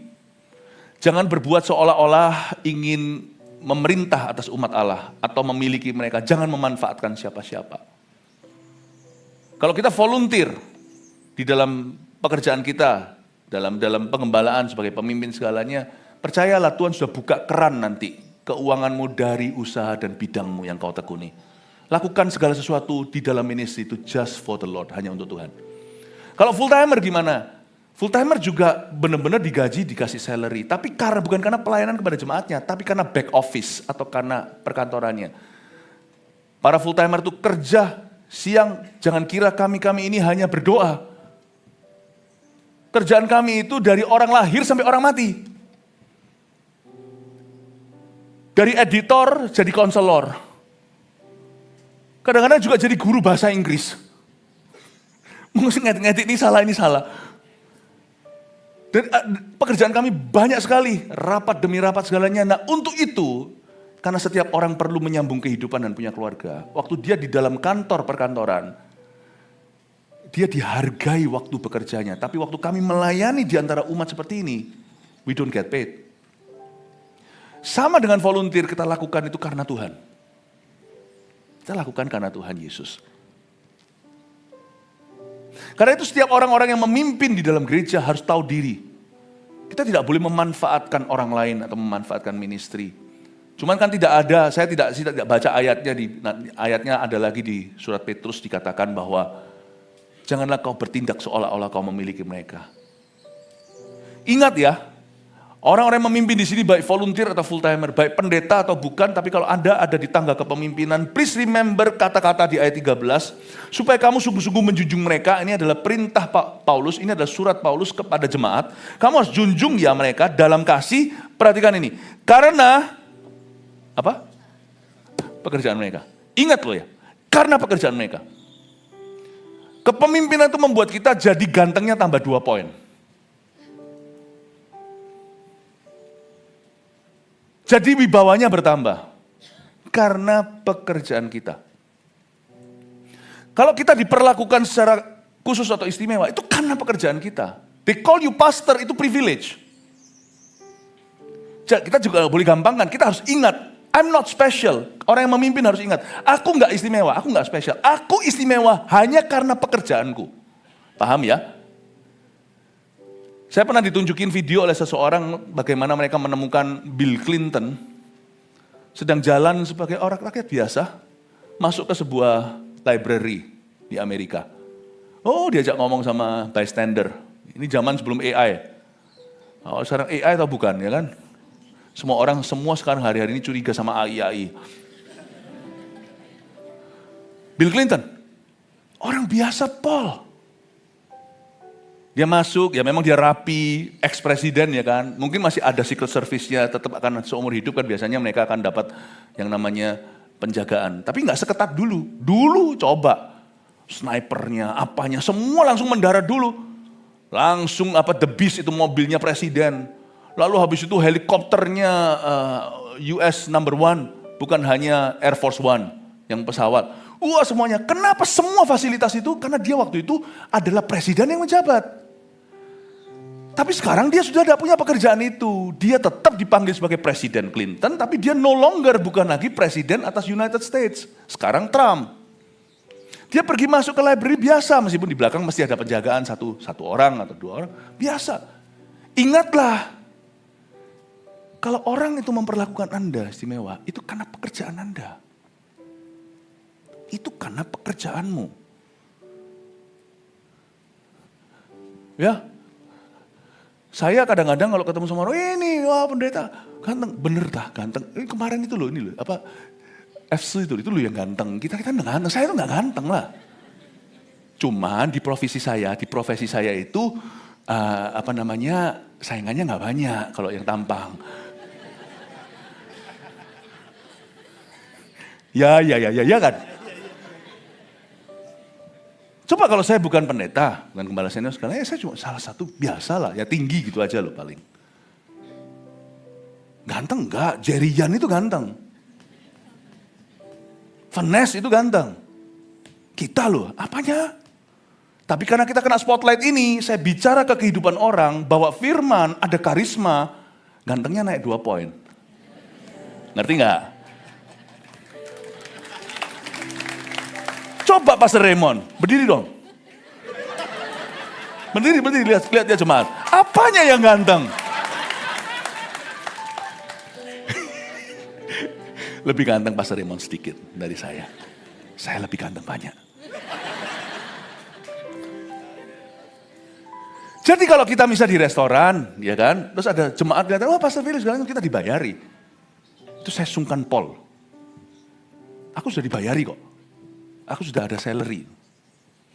Jangan berbuat seolah-olah ingin memerintah atas umat Allah atau memiliki mereka. Jangan memanfaatkan siapa-siapa. Kalau kita volunteer di dalam pekerjaan kita, dalam pengembalaan sebagai pemimpin segalanya, percayalah Tuhan sudah buka keran nanti keuanganmu dari usaha dan bidangmu yang kau tekuni. Lakukan segala sesuatu di dalam ministry itu just for the Lord, hanya untuk Tuhan. Kalau full timer gimana? Full timer juga benar-benar digaji, dikasih salary, tapi bukan karena pelayanan kepada jemaatnya, tapi karena back office atau karena perkantorannya. Para full timer itu kerja siang, jangan kira kami ini hanya berdoa. Kerjaan kami itu dari orang lahir sampai orang mati. Dari editor jadi konselor. Kadang-kadang juga jadi guru bahasa Inggris. Mungkin ngetik ini salah. Dan pekerjaan kami banyak sekali, rapat demi rapat segalanya. Nah untuk itu, karena setiap orang perlu menyambung kehidupan dan punya keluarga. Waktu dia di dalam kantor perkantoran, dia dihargai waktu bekerjanya. Tapi waktu kami melayani di antara umat seperti ini, we don't get paid. Sama dengan volunteer kita lakukan itu karena Tuhan. Kita lakukan karena Tuhan Yesus. Karena itu setiap orang-orang yang memimpin di dalam gereja harus tahu diri. Kita tidak boleh memanfaatkan orang lain atau memanfaatkan ministry. Cuman kan tidak ada, saya tidak baca ayatnya, ayatnya ada lagi di surat Petrus dikatakan bahwa janganlah kau bertindak seolah-olah kau memiliki mereka. Ingat ya, orang-orang yang memimpin di sini baik volunteer atau full timer, baik pendeta atau bukan, tapi kalau Anda ada di tangga kepemimpinan, please remember kata-kata di ayat 13, supaya kamu sungguh-sungguh menjunjung mereka. Ini adalah perintah Paulus, ini adalah surat Paulus kepada jemaat. Kamu harus junjung ya mereka dalam kasih. Perhatikan ini, karena apa? Pekerjaan mereka. Ingat loh ya, karena pekerjaan mereka. Kepemimpinan itu membuat kita jadi gantengnya tambah 2 poin. Jadi wibawanya bertambah karena pekerjaan kita. Kalau kita diperlakukan secara khusus atau istimewa, itu karena pekerjaan kita. They call you pastor, itu privilege. Kita juga boleh gampangkan, kita harus ingat, I'm not special. Orang yang memimpin harus ingat, aku nggak istimewa, aku nggak spesial. Aku istimewa hanya karena pekerjaanku. Paham ya? Saya pernah ditunjukin video oleh seseorang bagaimana mereka menemukan Bill Clinton sedang jalan sebagai orang rakyat biasa masuk ke sebuah library di Amerika. Oh, diajak ngomong sama bystander. Ini zaman sebelum AI. Oh, sekarang AI atau bukan ya kan? Semua sekarang hari-hari ini curiga sama AI. Bill Clinton, orang biasa Paul. Dia masuk, ya memang dia rapi, ex-presiden ya kan. Mungkin masih ada Secret Service-nya, tetap akan seumur hidup kan biasanya mereka akan dapat yang namanya penjagaan. Tapi nggak seketat dulu. Dulu coba, snipernya, apanya, semua langsung mendarat dulu. Langsung The Beast itu mobilnya presiden. Lalu habis itu helikopternya US number 1, bukan hanya Air Force One yang pesawat. Wah semuanya, kenapa semua fasilitas itu? Karena dia waktu itu adalah presiden yang menjabat. Tapi sekarang dia sudah tidak punya pekerjaan itu. Dia tetap dipanggil sebagai Presiden Clinton, tapi dia no longer bukan lagi presiden atas United States. Sekarang Trump. Dia pergi masuk ke library biasa, meskipun di belakang mesti ada penjagaan satu orang atau 2 orang. Biasa. Ingatlah, kalau orang itu memperlakukan Anda istimewa, itu karena pekerjaan Anda. Itu karena pekerjaanmu. Ya, saya kadang-kadang kalau ketemu sama orang, ini wah pendeta, ganteng, bener dah ganteng. Ini kemarin itu loh, FC itu loh yang ganteng. Kita nggak ganteng, saya itu nggak ganteng lah. Cuman di profesi saya itu saingannya nggak banyak kalau yang tampang. Ya kan. Coba kalau saya bukan pendeta, bukan gembala senior sekarang, saya cuma salah satu biasa lah, ya tinggi gitu aja loh paling. Ganteng enggak, Jerry Yan itu ganteng. Vanessa itu ganteng. Kita loh, apanya? Tapi karena kita kena spotlight ini, saya bicara ke kehidupan orang, bahwa firman ada karisma, gantengnya naik 2 poin. Ngerti enggak? Coba Pastor Raymond, berdiri dong. Berdiri, lihat ya jemaat. Apanya yang ganteng? Lebih ganteng Pastor Raymond sedikit dari saya. Saya lebih ganteng banyak. Jadi kalau kita misalnya di restoran, ya kan, terus ada jemaat yang wah Pastor Felix, kita dibayari. Itu saya sungkan pol. Aku sudah dibayari kok. Aku sudah ada salary.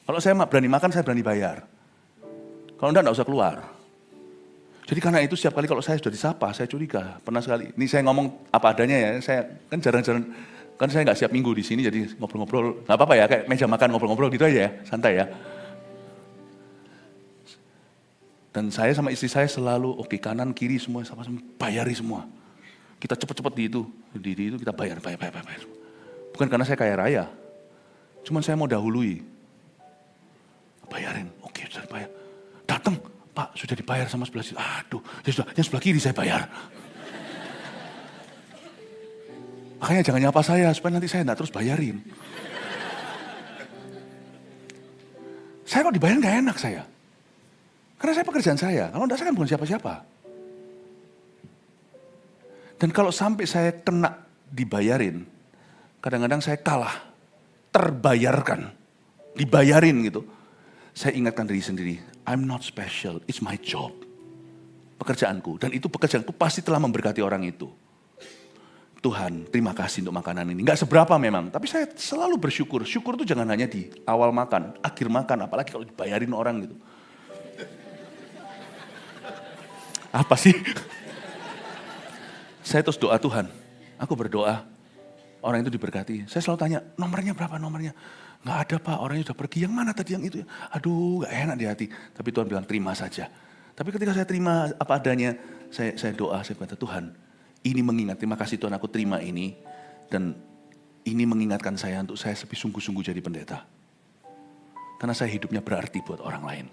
Kalau saya berani makan, saya berani bayar. Kalau enggak usah keluar. Jadi karena itu setiap kali kalau saya sudah disapa, saya curiga. Pernah sekali, ini saya ngomong apa adanya ya, saya kan jarang-jarang, kan saya nggak siap minggu di sini, jadi ngobrol-ngobrol, nggak apa-apa ya, kayak meja makan ngobrol-ngobrol gitu aja ya, santai ya. Dan saya sama istri saya selalu, oke, kanan, kiri semua, sama-sama bayari semua. Kita cepet-cepet di itu kita bayar. Bukan karena saya kaya raya, cuman saya mau dahului. Bayarin, oke sudah dibayar. Datang, Pak sudah dibayar sama sebelah sini. Aduh, ya sudah, yang sebelah kiri saya bayar. Makanya jangan nyapa saya, supaya nanti saya enggak terus bayarin. Saya kok dibayar nggak enak saya. Karena saya pekerjaan saya, kalau enggak saya kan bukan siapa-siapa. Dan kalau sampai saya kena dibayarin, kadang-kadang saya kalah, terbayarkan, dibayarin gitu. Saya ingatkan diri sendiri, I'm not special, it's my job. Pekerjaanku, dan itu pekerjaanku pasti telah memberkati orang itu. Tuhan, terima kasih untuk makanan ini. Nggak seberapa memang, tapi saya selalu bersyukur. Syukur itu jangan hanya di awal makan, akhir makan, apalagi kalau dibayarin orang gitu. Apa sih? Saya terus doa Tuhan, aku berdoa, orang itu diberkati. Saya selalu tanya, nomornya berapa nomornya? Nggak ada Pak, orangnya sudah pergi. Yang mana tadi yang itu? Aduh, nggak enak di hati. Tapi Tuhan bilang terima saja. Tapi ketika saya terima apa adanya, saya doa, saya berkata Tuhan, ini mengingat, terima kasih Tuhan aku terima ini. Dan ini mengingatkan saya untuk saya lebih sungguh-sungguh jadi pendeta. Karena saya hidupnya berarti buat orang lain.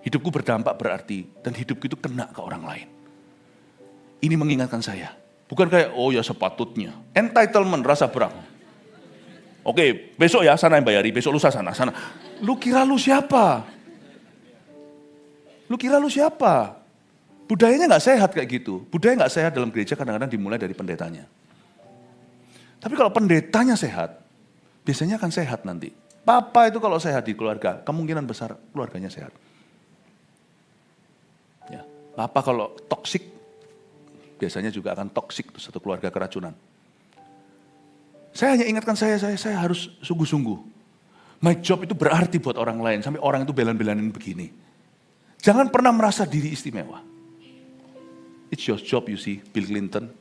Hidupku berdampak berarti, dan hidupku itu kena ke orang lain. Ini mengingatkan saya. Bukan kayak, oh ya sepatutnya. Entitlement, rasa berang. Oke, besok ya sana yang bayari, besok lusa sana. Lu kira lu siapa? Lu kira lu siapa? Budayanya nggak sehat kayak gitu. Budaya nggak sehat dalam gereja kadang-kadang dimulai dari pendetanya. Tapi kalau pendetanya sehat, biasanya akan sehat nanti. Papa itu kalau sehat di keluarga, kemungkinan besar keluarganya sehat. Ya, papa kalau toksik, biasanya juga akan toksik satu keluarga keracunan. Saya hanya ingatkan saya harus sungguh-sungguh. My job itu berarti buat orang lain, sampai orang itu belan-belanin begini. Jangan pernah merasa diri istimewa. It's your job, you see, Bill Clinton.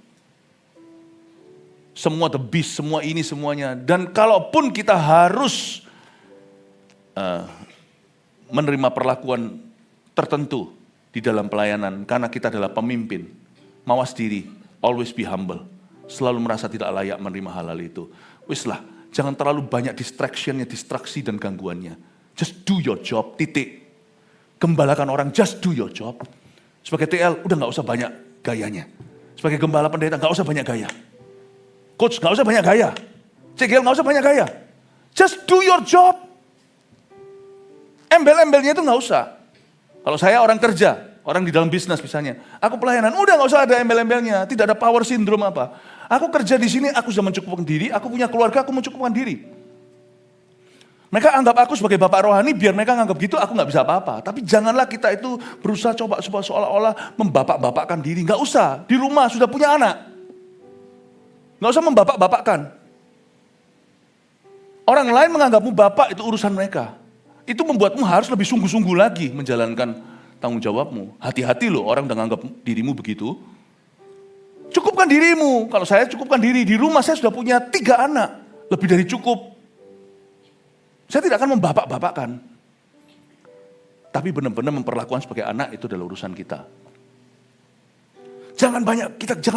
Semua the beast, semua ini semuanya. Dan kalaupun kita harus menerima perlakuan tertentu di dalam pelayanan, karena kita adalah pemimpin, mawas diri, always be humble. Selalu merasa tidak layak menerima hal-hal itu. Wislah, jangan terlalu banyak distraksi dan gangguannya. Just do your job, titik. Gembalakan orang, just do your job. Sebagai TL, udah gak usah banyak gayanya. Sebagai gembala pendeta, gak usah banyak gaya. Coach, gak usah banyak gaya. CGL, gak usah banyak gaya. Just do your job. Embel-embelnya itu gak usah. Kalau saya orang kerja, orang di dalam bisnis misalnya, aku pelayanan, udah gak usah ada embel-embelnya, tidak ada power syndrome apa. Aku kerja di sini, aku sudah mencukupkan diri, aku punya keluarga, aku mencukupkan diri. Mereka anggap aku sebagai bapak rohani, biar mereka anggap gitu, aku gak bisa apa-apa. Tapi janganlah kita itu berusaha coba seolah-olah membapak-bapakkan diri. Gak usah, di rumah sudah punya anak. Gak usah membapak-bapakkan. Orang lain menganggapmu bapak, itu urusan mereka. Itu membuatmu harus lebih sungguh-sungguh lagi menjalankan tanggung jawabmu. Hati-hati loh, orang udah nganggap dirimu begitu. Cukupkan dirimu. Kalau saya cukupkan diri, di rumah saya sudah punya 3 anak. Lebih dari cukup. Saya tidak akan membapak-bapakkan. Tapi benar-benar memperlakukan sebagai anak itu adalah urusan kita. Jangan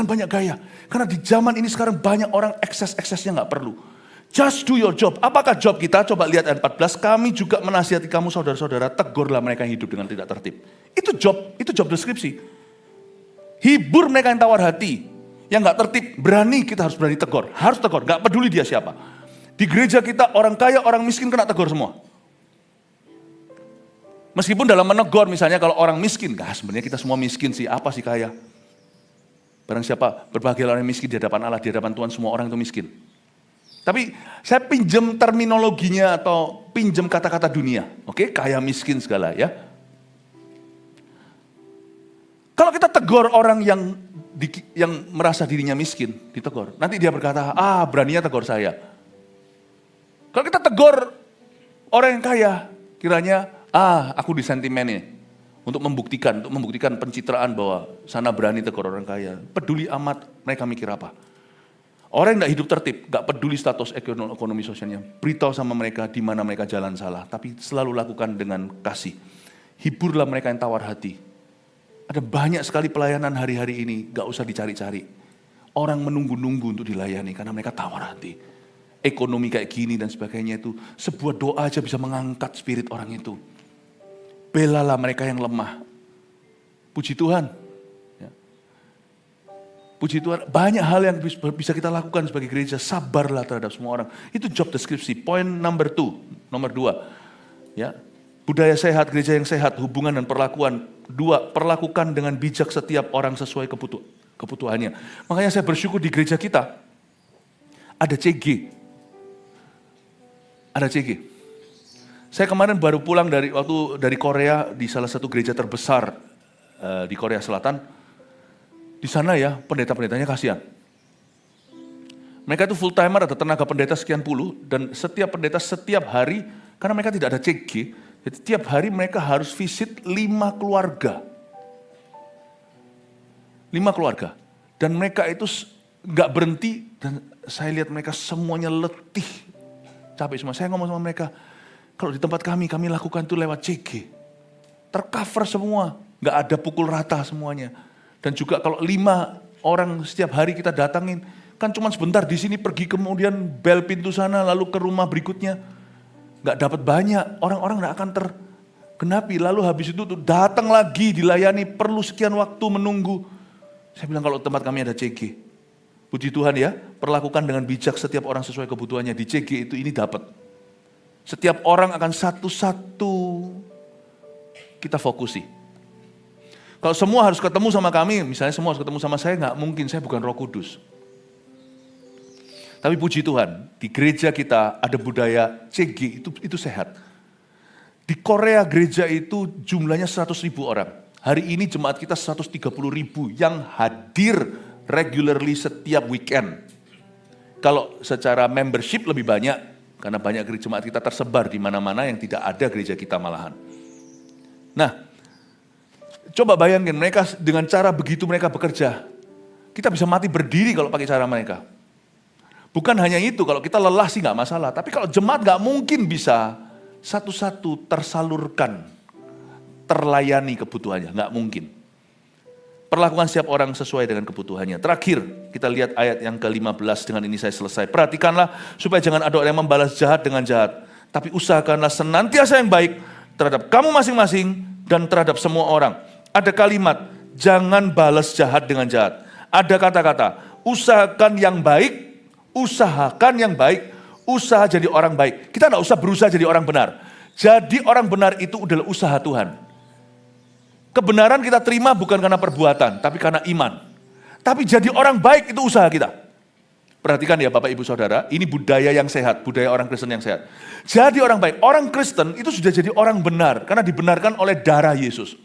banyak gaya. Karena di zaman ini sekarang banyak orang ekses-eksesnya nggak perlu. Just do your job. Apakah job kita? Coba lihat ayat 14. Kami juga menasihati kamu saudara-saudara, tegurlah mereka yang hidup dengan tidak tertib. Itu job deskripsi. Hibur mereka yang tawar hati. Yang gak tertib, kita harus berani tegur. Harus tegur, gak peduli dia siapa. Di gereja kita orang kaya, orang miskin kena tegur semua. Meskipun dalam menegur misalnya kalau orang miskin, sebenarnya kita semua miskin sih, apa sih kaya? Barang siapa berbahagia orang yang miskin di hadapan Allah, di hadapan Tuhan semua orang itu miskin. Tapi saya pinjam terminologinya atau pinjam kata-kata dunia, oke? Kaya miskin segala ya. Kalau kita tegur orang yang merasa dirinya miskin, ditegur. Nanti dia berkata, beraninya tegur saya. Kalau kita tegur orang yang kaya, kiranya, aku disentimenin untuk membuktikan pencitraan bahwa sana berani tegur orang kaya. Peduli amat mereka mikir apa. Orang yang tidak hidup tertib, gak peduli status ekonomi sosialnya. Beritahu sama mereka di mana mereka jalan salah, tapi selalu lakukan dengan kasih. Hiburlah mereka yang tawar hati. Ada banyak sekali pelayanan hari-hari ini, gak usah dicari-cari. Orang menunggu-nunggu untuk dilayani karena mereka tawar hati. Ekonomi kayak gini dan sebagainya itu, sebuah doa aja bisa mengangkat spirit orang itu. Belalah mereka yang lemah. Puji Tuhan. Ya. Puji Tuhan, banyak hal yang bisa kita lakukan sebagai gereja. Sabarlah terhadap semua orang. Itu job deskripsi, point nomor 2. Ya. Budaya sehat, gereja yang sehat, hubungan dan perlakuan. 2, perlakukan dengan bijak setiap orang sesuai kebutuhannya. Makanya saya bersyukur di gereja kita, ada CG. Ada CG. Saya kemarin baru pulang dari Korea, di salah satu gereja terbesar di Korea Selatan. Di sana ya, pendeta-pendetanya kasihan. Mereka itu full timer, ada tenaga pendeta sekian puluh, dan setiap pendeta setiap hari, karena mereka tidak ada CG, jadi tiap hari mereka harus visit 5 keluarga. 5 keluarga. Dan mereka itu nggak berhenti, dan saya lihat mereka semuanya letih. Capek semua. Saya ngomong sama mereka, kalau di tempat kami lakukan itu lewat CG. Tercover semua, nggak ada pukul rata semuanya. Dan juga kalau 5 orang setiap hari kita datangin, kan cuma sebentar di sini pergi kemudian bel pintu sana lalu ke rumah berikutnya. Nggak dapat banyak, orang-orang nggak akan tergenapi. Lalu habis itu tuh datang lagi dilayani, perlu sekian waktu menunggu. Saya bilang kalau tempat kami ada CG. Puji Tuhan ya, perlakukan dengan bijak setiap orang sesuai kebutuhannya. Di CG itu ini dapat. Setiap orang akan satu-satu kita fokusi. Kalau semua harus ketemu sama kami, misalnya semua harus ketemu sama saya, nggak mungkin, saya bukan Roh Kudus. Tapi puji Tuhan, di gereja kita ada budaya CG, itu sehat. Di Korea gereja itu jumlahnya 100.000 orang. Hari ini jemaat kita 130.000 yang hadir regularly setiap weekend. Kalau secara membership lebih banyak, karena banyak gereja jemaat kita tersebar di mana-mana yang tidak ada gereja kita malahan. Nah, coba bayangin mereka dengan cara begitu mereka bekerja. Kita bisa mati berdiri kalau pakai cara mereka. Bukan hanya itu, kalau kita lelah sih nggak masalah. Tapi kalau jemaat nggak mungkin bisa satu-satu tersalurkan, terlayani kebutuhannya, nggak mungkin. Perlakukan setiap orang sesuai dengan kebutuhannya. Terakhir, kita lihat ayat yang ke-15, dengan ini saya selesai. Perhatikanlah supaya jangan ada orang yang membalas jahat dengan jahat. Tapi usahakanlah senantiasa yang baik terhadap kamu masing-masing dan terhadap semua orang. Ada kalimat, jangan balas jahat dengan jahat. Ada kata-kata, usahakan yang baik, usaha jadi orang baik. Kita tidak usah berusaha jadi orang benar. Jadi orang benar itu adalah usaha Tuhan. Kebenaran kita terima bukan karena perbuatan, tapi karena iman. Tapi jadi orang baik itu usaha kita. Perhatikan ya Bapak Ibu Saudara, ini budaya yang sehat, budaya orang Kristen yang sehat. Jadi orang baik, orang Kristen itu sudah jadi orang benar, karena dibenarkan oleh darah Yesus.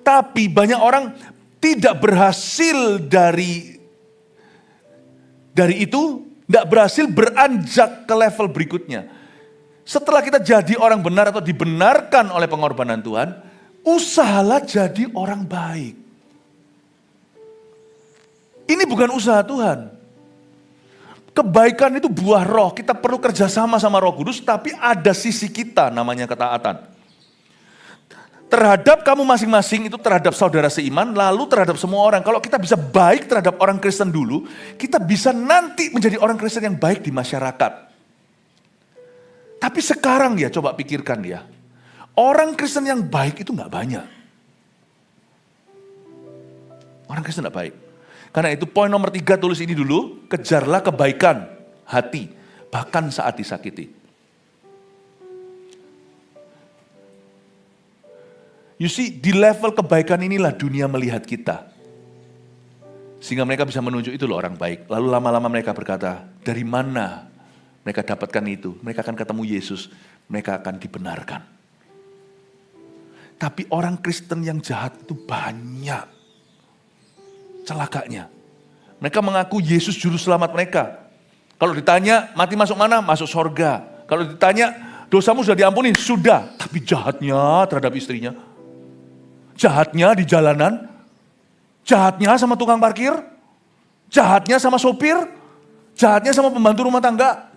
Tapi banyak orang tidak berhasil dari itu, tidak berhasil beranjak ke level berikutnya. Setelah kita jadi orang benar atau dibenarkan oleh pengorbanan Tuhan, usahalah jadi orang baik. Ini bukan usaha Tuhan. Kebaikan itu buah roh, kita perlu kerjasama sama Roh Kudus, tapi ada sisi kita namanya ketaatan. Terhadap kamu masing-masing itu terhadap saudara seiman, lalu terhadap semua orang. Kalau kita bisa baik terhadap orang Kristen dulu, kita bisa nanti menjadi orang Kristen yang baik di masyarakat. Tapi sekarang ya coba pikirkan ya, orang Kristen yang baik itu gak banyak. Orang Kristen gak baik. Karena itu poin nomor 3 tulis ini dulu, kejarlah kebaikan hati. bahkan saat disakiti. You see, di level kebaikan inilah dunia melihat kita. Sehingga mereka bisa menunjuk itu loh orang baik. Lalu lama-lama mereka berkata, dari mana mereka dapatkan itu? Mereka akan ketemu Yesus, mereka akan dibenarkan. Tapi orang Kristen yang jahat itu banyak celakanya. Mereka mengaku Yesus juru selamat mereka. Kalau ditanya, mati masuk mana? Masuk sorga. Kalau ditanya, dosamu sudah diampuni? Sudah. Tapi jahatnya terhadap istrinya. Jahatnya di jalanan. Jahatnya sama tukang parkir. Jahatnya sama sopir. Jahatnya sama pembantu rumah tangga.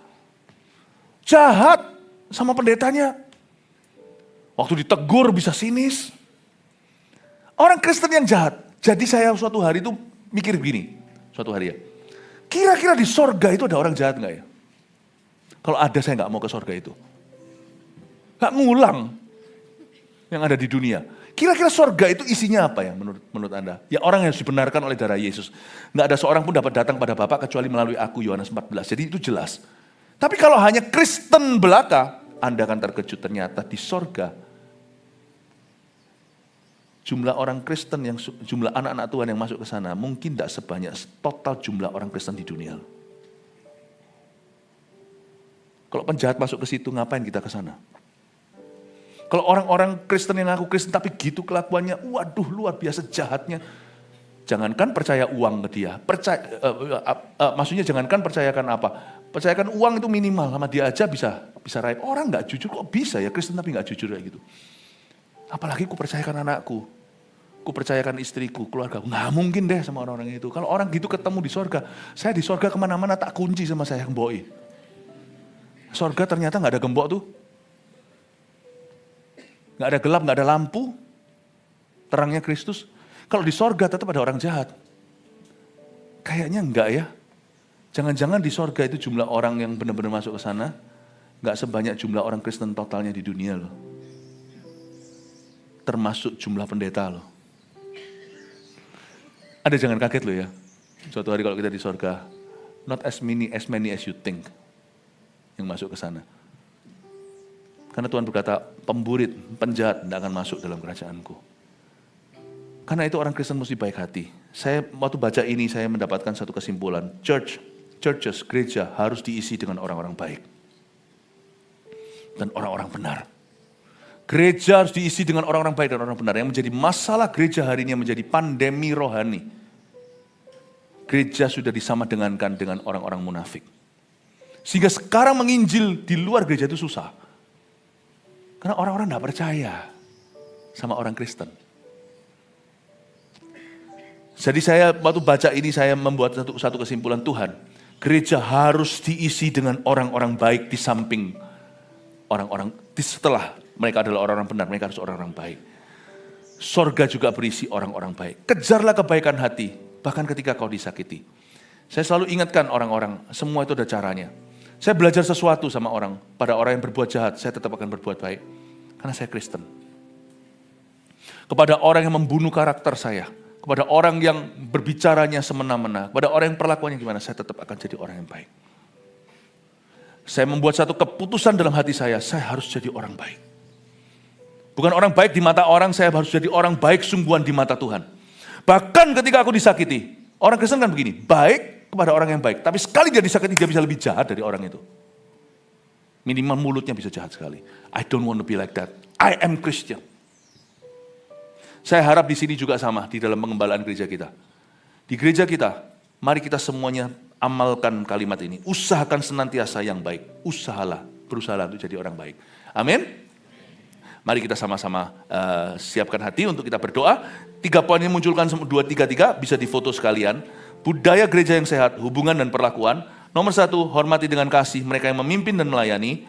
Jahat sama pendetanya. Waktu ditegur bisa sinis. Orang Kristen yang jahat. Jadi saya suatu hari itu mikir begini. Suatu hari ya. Kira-kira di sorga itu ada orang jahat gak ya? Kalau ada saya gak mau ke sorga itu. Gak ngulang yang ada di dunia. Kira-kira sorga itu isinya apa ya menurut Anda? Ya orang yang harus dibenarkan oleh darah Yesus. Gak ada seorang pun dapat datang pada Bapa kecuali melalui aku, Yohanes 14. Jadi itu jelas. Tapi kalau hanya Kristen belaka, Anda akan terkejut ternyata di sorga. Jumlah orang Kristen, jumlah anak-anak Tuhan yang masuk ke sana mungkin tidak sebanyak total jumlah orang Kristen di dunia. Kalau penjahat masuk ke situ, ngapain kita ke sana? Kalau orang-orang Kristen yang ngaku Kristen tapi gitu kelakuannya, waduh luar biasa jahatnya. Jangankan percaya uang ke dia, maksudnya jangankan percayakan apa, percayakan uang itu minimal, sama dia aja bisa raib. Orang nggak jujur, kok bisa ya Kristen tapi nggak jujur kayak gitu. Apalagi ku percayakan anakku, ku percayakan istriku, keluarga. Nggak mungkin deh sama orang-orang itu. Kalau orang gitu ketemu di sorga, saya di sorga kemana-mana tak kunci sama saya gemboi. Sorga ternyata nggak ada gembok tuh. Nggak ada gelap, nggak ada lampu. Terangnya Kristus. Kalau di sorga tetap ada orang jahat. Kayaknya enggak ya. Jangan-jangan di sorga itu jumlah orang yang benar-benar masuk ke sana nggak sebanyak jumlah orang Kristen totalnya di dunia loh. Termasuk jumlah pendeta loh. Ada jangan kaget loh ya. Suatu hari kalau kita di sorga, not as many as you think yang masuk ke sana. Karena Tuhan berkata, pemburit, penjahat tidak akan masuk dalam kerajaanku. Karena itu orang Kristen mesti baik hati. Saya waktu baca ini, saya mendapatkan satu kesimpulan. Churches, gereja harus diisi dengan orang-orang baik. Dan orang-orang benar. Gereja harus diisi dengan orang-orang baik dan orang benar. Yang menjadi masalah gereja hari ini menjadi pandemi rohani. Gereja sudah disamadengankan dengan orang-orang munafik. Sehingga sekarang menginjil di luar gereja itu susah. Karena orang-orang tidak percaya sama orang Kristen. Jadi saya waktu baca ini saya membuat satu kesimpulan Tuhan. Gereja harus diisi dengan orang-orang baik di samping orang-orang, setelah mereka adalah orang-orang benar, mereka harus orang-orang baik. Sorga juga berisi orang-orang baik. Kejarlah kebaikan hati, bahkan ketika kau disakiti. Saya selalu ingatkan orang-orang, semua itu ada caranya. Saya belajar sesuatu sama orang, pada orang yang berbuat jahat, saya tetap akan berbuat baik. Karena saya Kristen. Kepada orang yang membunuh karakter saya, kepada orang yang berbicaranya semena-mena, kepada orang yang perlakuannya gimana, saya tetap akan jadi orang yang baik. Saya membuat satu keputusan dalam hati saya harus jadi orang baik. Bukan orang baik di mata orang, saya harus jadi orang baik sungguhan di mata Tuhan. Bahkan ketika aku disakiti, orang Kristen kan begini, baik kepada orang yang baik, tapi sekali dia disakiti, dia bisa lebih jahat dari orang itu. Minimal mulutnya bisa jahat sekali. I don't want to be like that. I am Christian. Saya harap di sini juga sama, di dalam pengembalaan gereja kita. Di gereja kita, mari kita semuanya amalkan kalimat ini. Usahakan senantiasa yang baik. Berusahalah untuk jadi orang baik. Amin. Mari kita sama-sama siapkan hati untuk kita berdoa. 3 poin yang munculkan 2, 3, 3 bisa difoto sekalian. Budaya gereja yang sehat, hubungan dan perlakuan. Nomor 1, hormati dengan kasih mereka yang memimpin dan melayani.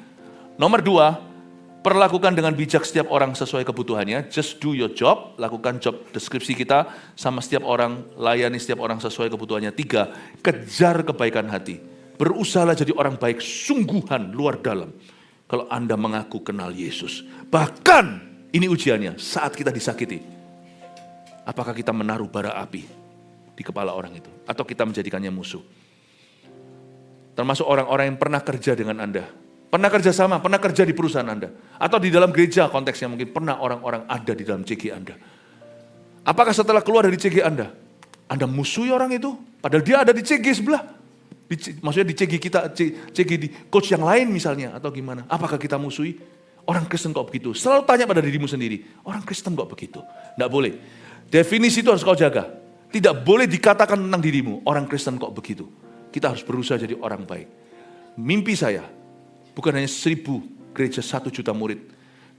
Nomor 2, perlakukan dengan bijak setiap orang sesuai kebutuhannya. Just do your job, lakukan job deskripsi kita sama setiap orang, layani setiap orang sesuai kebutuhannya. 3, kejar kebaikan hati. Berusahalah jadi orang baik sungguhan luar dalam. Kalau Anda mengaku kenal Yesus. Bahkan ini ujiannya saat kita disakiti. Apakah kita menaruh bara api di kepala orang itu? Atau kita menjadikannya musuh? Termasuk orang-orang yang pernah kerja dengan Anda. Pernah kerja sama, pernah kerja di perusahaan Anda. Atau di dalam gereja konteksnya mungkin pernah orang-orang ada di dalam CG Anda. Apakah setelah keluar dari CG Anda musuhi orang itu? Padahal dia ada di CG sebelah. Maksudnya di CG kita, CG di coach yang lain misalnya, atau gimana? Apakah kita musuhi? Orang Kristen kok begitu? Selalu tanya pada dirimu sendiri, orang Kristen kok begitu? Tidak boleh. Definisi itu harus kau jaga. Tidak boleh dikatakan tentang dirimu, orang Kristen kok begitu. Kita harus berusaha jadi orang baik. Mimpi saya, bukan hanya 1000 gereja 1 juta murid.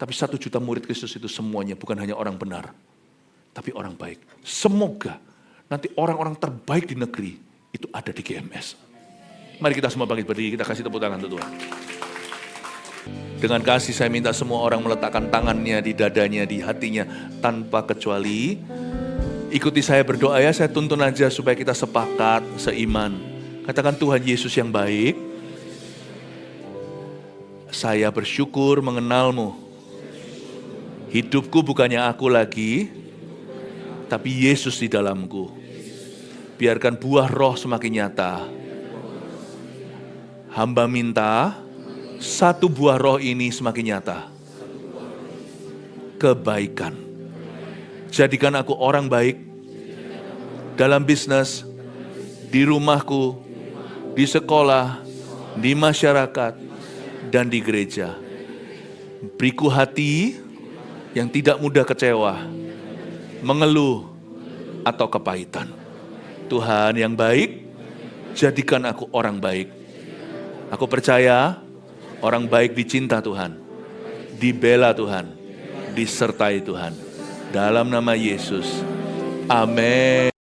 Tapi 1 juta murid Kristus itu semuanya bukan hanya orang benar. Tapi orang baik. Semoga nanti orang-orang terbaik di negeri itu ada di GMS. Mari kita semua bangkit berdiri, kita kasih tepuk tangan untuk Tuhan. Dengan kasih saya minta semua orang meletakkan tangannya di dadanya, di hatinya tanpa kecuali. Ikuti saya berdoa ya, saya tuntun aja supaya kita sepakat, seiman. Katakan, Tuhan Yesus yang baik, saya bersyukur mengenalmu. Hidupku bukannya aku lagi, tapi Yesus di dalamku. Biarkan buah roh semakin nyata. Hamba minta, 1 buah roh ini semakin nyata. Kebaikan. Jadikan aku orang baik dalam bisnis, di rumahku, di sekolah, di masyarakat, dan di gereja. Beriku hati yang tidak mudah kecewa, mengeluh, atau kepahitan. Tuhan yang baik, jadikan aku orang baik. Aku percaya orang baik dicinta Tuhan, dibela Tuhan, disertai Tuhan. Dalam nama Yesus. Amin.